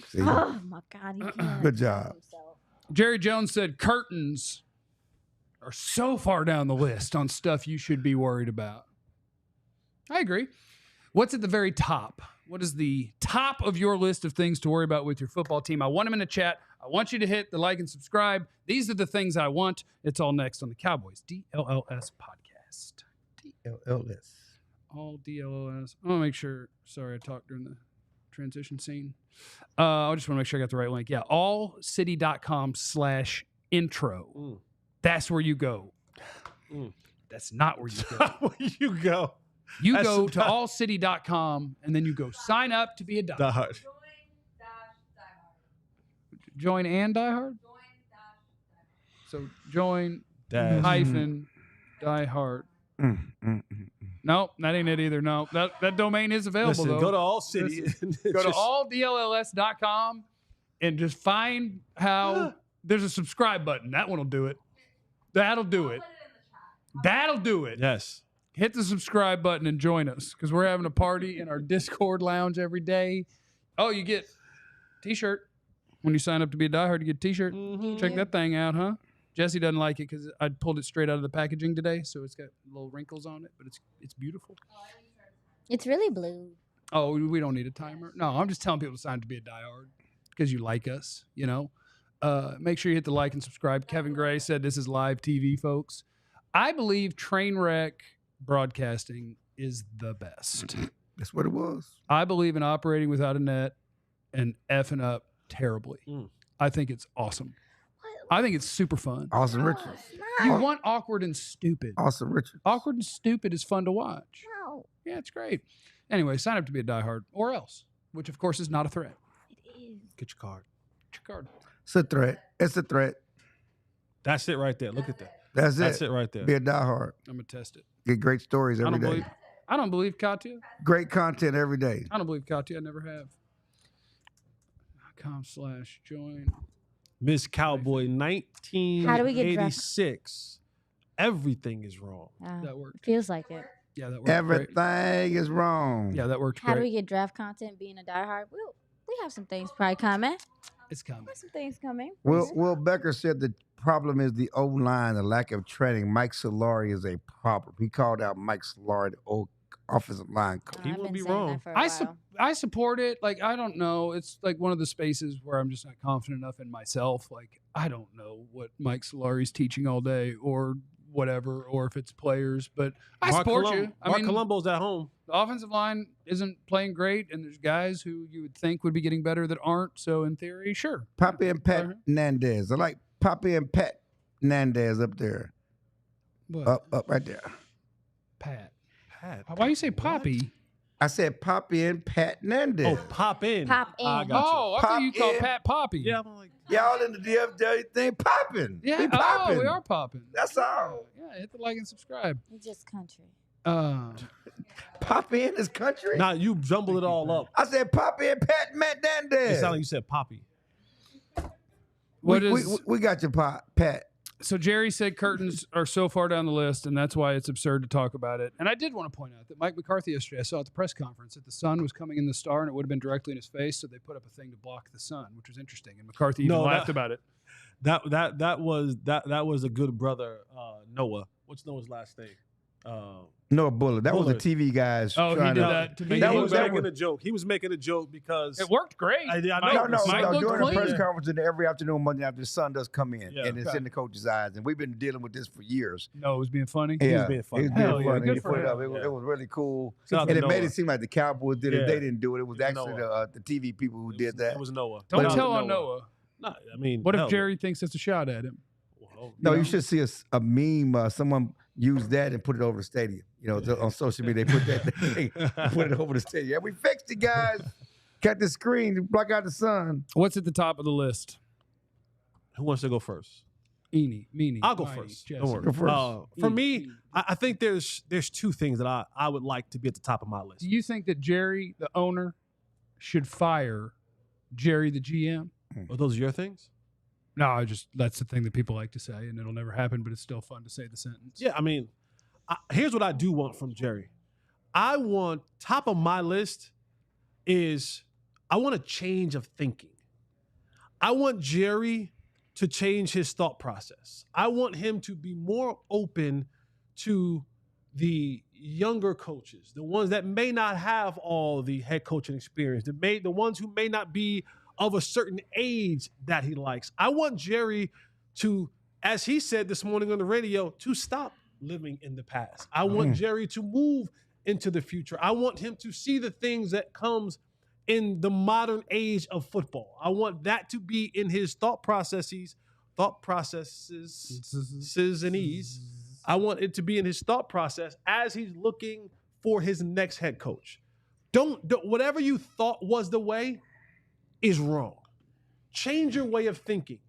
See? Oh my God, he can't Good job. himself. Jerry Jones said curtains are so far down the list on stuff you should be worried about. I agree. What's at the very top? What is the top of your list of things to worry about with your football team? I want them in the chat. I want you to hit the like and subscribe. These are the things I want. It's all next on the Cowboys DLLS podcast. DLLS. All DLLS. I want to make sure. Sorry, I talked during the transition scene. I just want to make sure I got the right link. Yeah, allcity.com/intro. That's where you go. That's not where you go. Where you go? You That's go to not- allcity.com and then you go sign up to be a diehard. Join and diehard? So join hyphen diehard. Nope, that ain't it either. No, that domain is available Listen, though. go to All City. Go to alldlls.com and just find how There's a subscribe button. That one will do it. That'll do it. That'll do it. Yes. Hit the subscribe button and join us because we're having a party in our Discord lounge every day. Oh, you get T-shirt. When you sign up to be a diehard, you get a T-shirt. Check that thing out, huh? Jesse doesn't like it because I pulled it straight out of the packaging today, so it's got little wrinkles on it, but it's beautiful. It's really blue. Oh, we don't need a timer. No, I'm just telling people to sign up to be a diehard because you like us, you know. Make sure you hit the like and subscribe. Kevin Gray said this is live TV, folks. I believe Trainwreck Broadcasting is the best. That's what it was. I believe in operating without a net and effing up terribly. I think it's awesome. I think it's super fun. Austin Richards. You want awkward and stupid. Austin Richards. Awkward and stupid is fun to watch. No. Yeah, it's great. Anyway, sign up to be a diehard or else, which of course is not a threat. It is. Get your card. Get your card. It's a threat. It's a threat. That's it right there. Look at that. That's it right there. Be a diehard. I'm gonna test it. Get great stories every day. I don't believe Katya. Great content every day. I don't believe Katya. I never have. .com/join. Miss Cowboy 1986. Everything is wrong. That worked. Feels like it. Yeah, that worked. Everything great. is wrong. Yeah, that worked How do great. we get draft content being a diehard? We have some things probably coming. It's coming. There's some things coming. Will Becker said the problem is the O-line, the lack of training. Mike Solari is a problem. He called out Mike Solari, the old offensive line coach. He I've wouldn't been be saying wrong. that for a while. I support it. Like, I don't know. It's like one of the spaces where I'm just not confident enough in myself. Like, I don't know what Mike Solari's teaching all day or whatever, or if it's players, but I support you. Mark Colombo's at home. The offensive line isn't playing great, and there's guys who you would think would be getting better that aren't. So in theory, sure. Papi and Pat Nandez. I like Papi and Pat Nandez up there. What? Up right there. Pat. Pat. Why you say Poppy? I said Papi and Pat Nandez. Oh, pop in. Pop in. I got you. Oh, I thought you Pop called in. Pat Poppy. Yeah, I'm like, Y'all in the DFW thing popping. Yeah. We popping. Oh, we are popping. That's all. Yeah, hit the like and subscribe. It's just country. Papi in this country. nah, you jumbled it all up. I said Papi and Pat Nandez. It sounded like you said Poppy. We got your Pat. So Jerry said curtains are so far down the list, and that's why it's absurd to talk about it. And I did want to point out that Mike McCarthy yesterday, I saw at the press conference that the sun was coming in the star, and it would have been directly in his face, so they put up a thing to block the sun, which was interesting. And McCarthy even laughed about it. That was a good brother, Noah. What's Noah's last name? Noah Bullard. That was Bullard. the TV guys. Oh, he trying did to- that to He, make he it was look better. making a joke. He was making a joke because It worked great. I know. Mike- No, Mike looked during the clean. press conference every afternoon, Monday after the sun does come in, Yeah. and it's in the coach's eyes. And we've been dealing with this for years. No, it was being funny. He was being funny. He was being Hell yeah, funny. good He for put it him. up. It was really cool. Shout out And to it made Noah. it seem like the Cowboys did it. Yeah. They didn't do it. It was It was actually Noah. the TV people who did that. It was Noah. Don't Shout out tell to on Noah. No, I mean, What hell, if Jerry thinks that's a shot at him? well, No, know? you should see a meme. Someone used that and put it over the stadium. You know, on social media, they put that thing, put it over the stadium. Yeah, we fixed it, guys. Got the screen to block out the sun. What's at the top of the list? Who wants to go first? Eenie, meanie. I'll go Mighty, first. Jesse. Don't worry. Go first. For Eenie, me, Eenie. I think there's two things that I would like to be at the top of my list. Do you think that Jerry, the owner, should fire Jerry, the GM? Are those your things? No, that's the thing that people like to say, and it'll never happen, but it's still fun to say the sentence. Yeah, I mean, here's what I do want from Jerry. I want top of my list is I want a change of thinking. I want Jerry to change his thought process. I want him to be more open to the younger coaches, the ones that may not have all the head coaching experience, the ones who may not be of a certain age that he likes. I want Jerry to, as he said this morning on the radio, to stop living in the past. I want Jerry to move into the future. I want him to see the things that comes in the modern age of football. I want that to be in his thought processes and ease. I want it to be in his thought process as he's looking for his next head coach. Don't whatever you thought was the way is wrong. Change your way of thinking.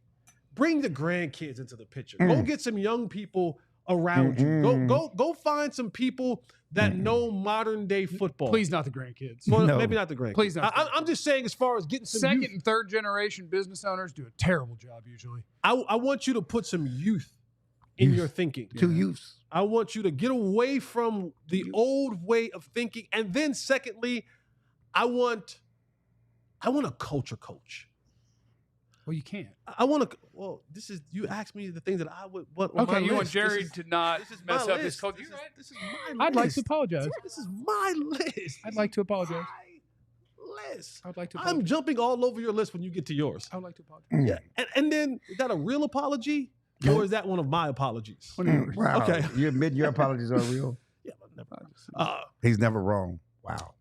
Bring the grandkids into the picture. Go get some young people around you. Go find some people that know modern day football. Please, not the grandkids. Well, No. maybe not the grandkids. Please not. I'm just saying, as far as getting some Second youth, and third generation business owners do a terrible job usually. I want you to put some youth in your thinking. Two youths. I want you to get away from the old way of thinking. And then secondly, I want a culture coach. Well, you can't. This is, you asked me the things that I would want on Okay, my you want list. Jerry to not this is mess my up his list. culture. This is my I'd like list. to apologize. This is my list. I'd like to apologize. My list. I would like to apologize. I'm jumping all over your list when you get to yours. I would like to apologize. Yeah. And then, is that a real apology? Or is that one of my apologies? Wow. Okay. You admit your apologies are real? Yeah, but never. He's never wrong. Wow.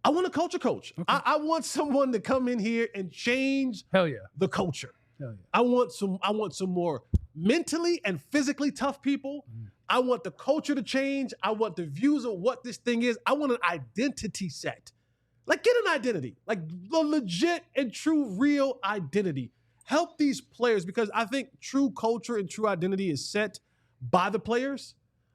I want a culture coach. Okay. I want someone to come in here and change Hell yeah. the culture. Hell yeah. I want some more mentally and physically tough people. I want the culture to change. I want the views of what this thing is. I want an identity set. Like, get an identity. Like, the legit and true, real identity. Help these players, because I think true culture and true identity is set by the players.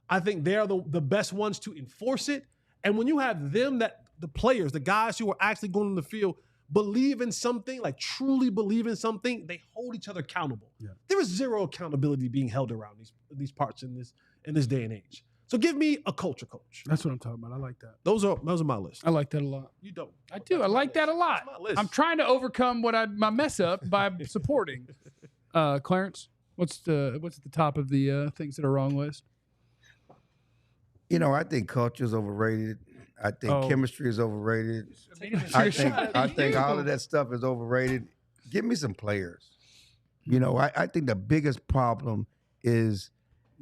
I think they're the best ones to enforce it. And when you have them, that the players, the guys who are actually going on the field, believe in something, like truly believe in something, they hold each other accountable. Yeah. There is zero accountability being held around these parts in this day and age. So give me a culture coach. That's what I'm talking about. I like that. Those are my list. I like that a lot. You don't. I do. I like that a lot. That's my list. I'm trying to overcome my mess up by supporting. Clarence, what's at the top of the things that are wrong list? I think culture is overrated. I think chemistry is overrated. I think all of that stuff is overrated. Give me some players. I think the biggest problem is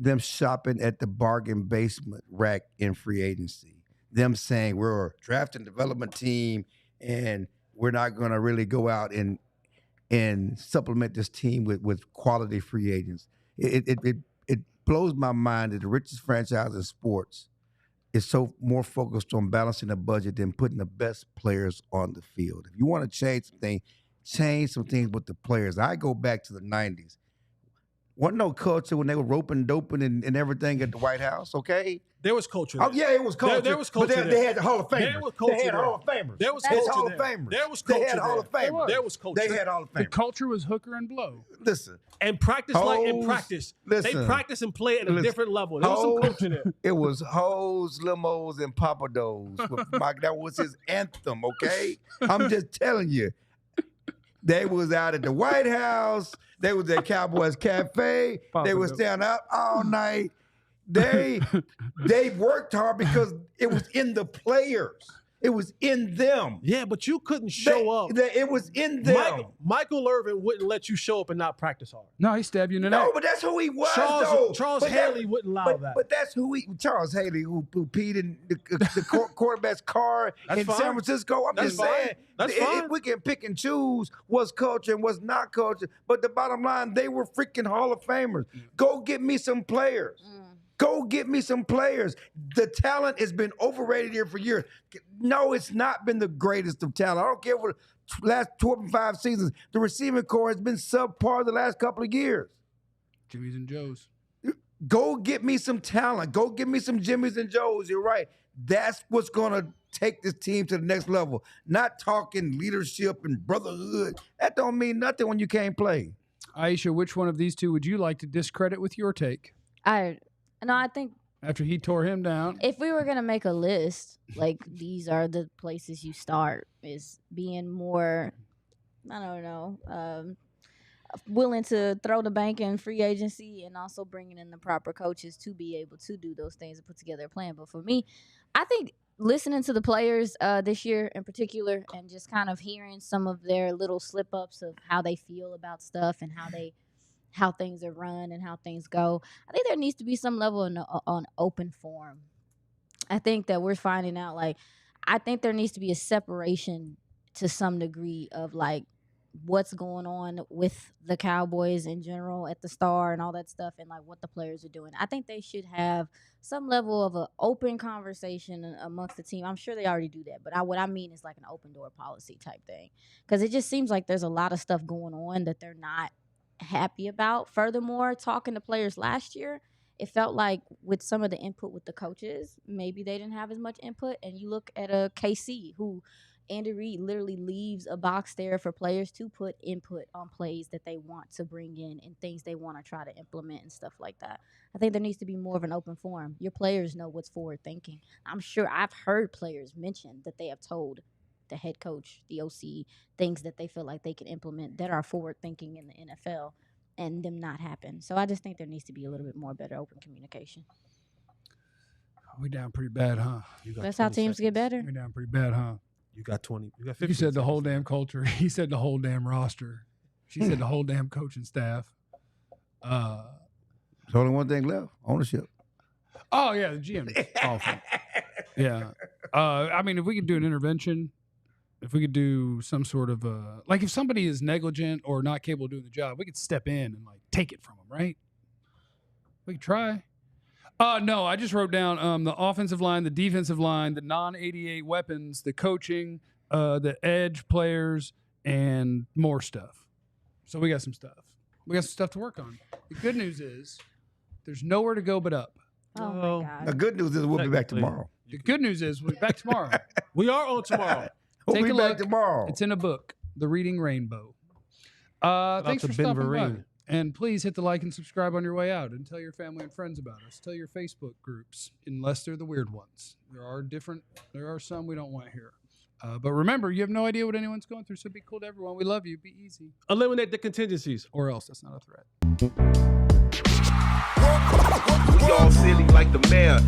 them shopping at the bargain basement rack in free agency. Them saying we're a draft and development team and we're not going to really go out and supplement this team with quality free agents. It blows my mind that the richest franchise in sports is so more focused on balancing the budget than putting the best players on the field. If you want to change some things with the players. I go back to the 90s. Wasn't no culture when they were roping, doping, and everything at the White House, okay? There was culture. Oh, yeah, it was culture. There was culture. But they had the Hall of Famers. There was culture. They had Hall of Famers. There was They had culture. Hall of Famers. There was culture. They had Hall of Famers. There was culture. They had Hall of The Famers. culture was hooker and blow. Listen. And practice like in practice. They Listen. practice and play at a different level. There was some culture there. It was hoes, limos, and papados. That was his anthem, okay? I'm just telling you. They was out at the White House. They was at Cowboys Cafe. They was staying up all night. They worked hard because it was in the players. It was in them. Yeah, but you couldn't show up. It was in them. Michael Irvin wouldn't let you show up and not practice hard. No, he stabbed you in the No, neck. but that's who he was, Charles Haley wouldn't allow that. But that's Charles Haley, who peed in the quarterback's car in fine. San Francisco. I'm That's just fine. saying, That's fine. we can pick and choose what's culture and what's not culture. But the bottom line, they were freaking Hall of Famers. Go get me some players. Go get me some players. The talent has been overrated here for years. No, it's not been the greatest of talent. I don't care what the last 25 seasons. The receiving core has been subpar the last couple of years. Jimmy's and Joe's. Go get me some talent. Go get me some Jimmys and Joes. You're right. That's what's going to take this team to the next level. Not talking leadership and brotherhood. That don't mean nothing when you can't play. Aisha, which one of these two would you like to discredit with your take? I think After he tore him down. if we were gonna make a list, like these are the places you start, is being more, I don't know, willing to throw the bank in free agency and also bringing in the proper coaches to be able to do those things and put together a plan. But for me, I think listening to the players this year in particular and just kind of hearing some of their little slip ups of how they feel about stuff and how things are run and how things go. I think there needs to be some level on open forum. I think that we're finding out, I think there needs to be a separation to some degree of, what's going on with the Cowboys in general at the Star and all that stuff and, what the players are doing. I think they should have some level of an open conversation amongst the team. I'm sure they already do that, but what I mean is, an open door policy type thing. Because it just seems like there's a lot of stuff going on that they're not happy about. Furthermore, talking to players last year, it felt like with some of the input with the coaches, maybe they didn't have as much input. And you look at a KC who Andy Reid literally leaves a box there for players to put input on plays that they want to bring in and things they want to try to implement and stuff like that. I think there needs to be more of an open forum. Your players know what's forward thinking. I'm sure I've heard players mention that they have told the head coach, the OC, things that they feel like they can implement that are forward thinking in the NFL and them not happen. So I just think there needs to be a little bit more better open communication. We down pretty bad, huh? That's how teams get better. We down pretty bad, huh? You got 20. You got 50. You said the whole damn culture. He said the whole damn roster. She said the whole damn coaching staff. There's only one thing left: ownership. Oh yeah, the GM is awful. Yeah, I mean, if we could do an intervention, if we could do some sort of like if somebody is negligent or not capable of doing the job, we could step in and like take it from them, right? We could try. No, I just wrote down the offensive line, the defensive line, the non-88 weapons, the coaching, the edge players, and more stuff. So we got some stuff. We got some stuff to work on. The good news is there's nowhere to go but up. Oh, my God. The good news is we'll be back tomorrow. The good news is we'll be back tomorrow. We are on tomorrow. We'll Take be a back look. tomorrow. It's in a book, The Reading Rainbow. Thanks to for Ben stopping by. Vereen. And please hit the like and subscribe on your way out and tell your family and friends about us. Tell your Facebook groups, unless they're the weird ones. There are some we don't want here. But remember, you have no idea what anyone's going through, so be cool to everyone. We love you. Be easy. Eliminate the contingencies. Or else. That's not a threat. We all silly like the mayor.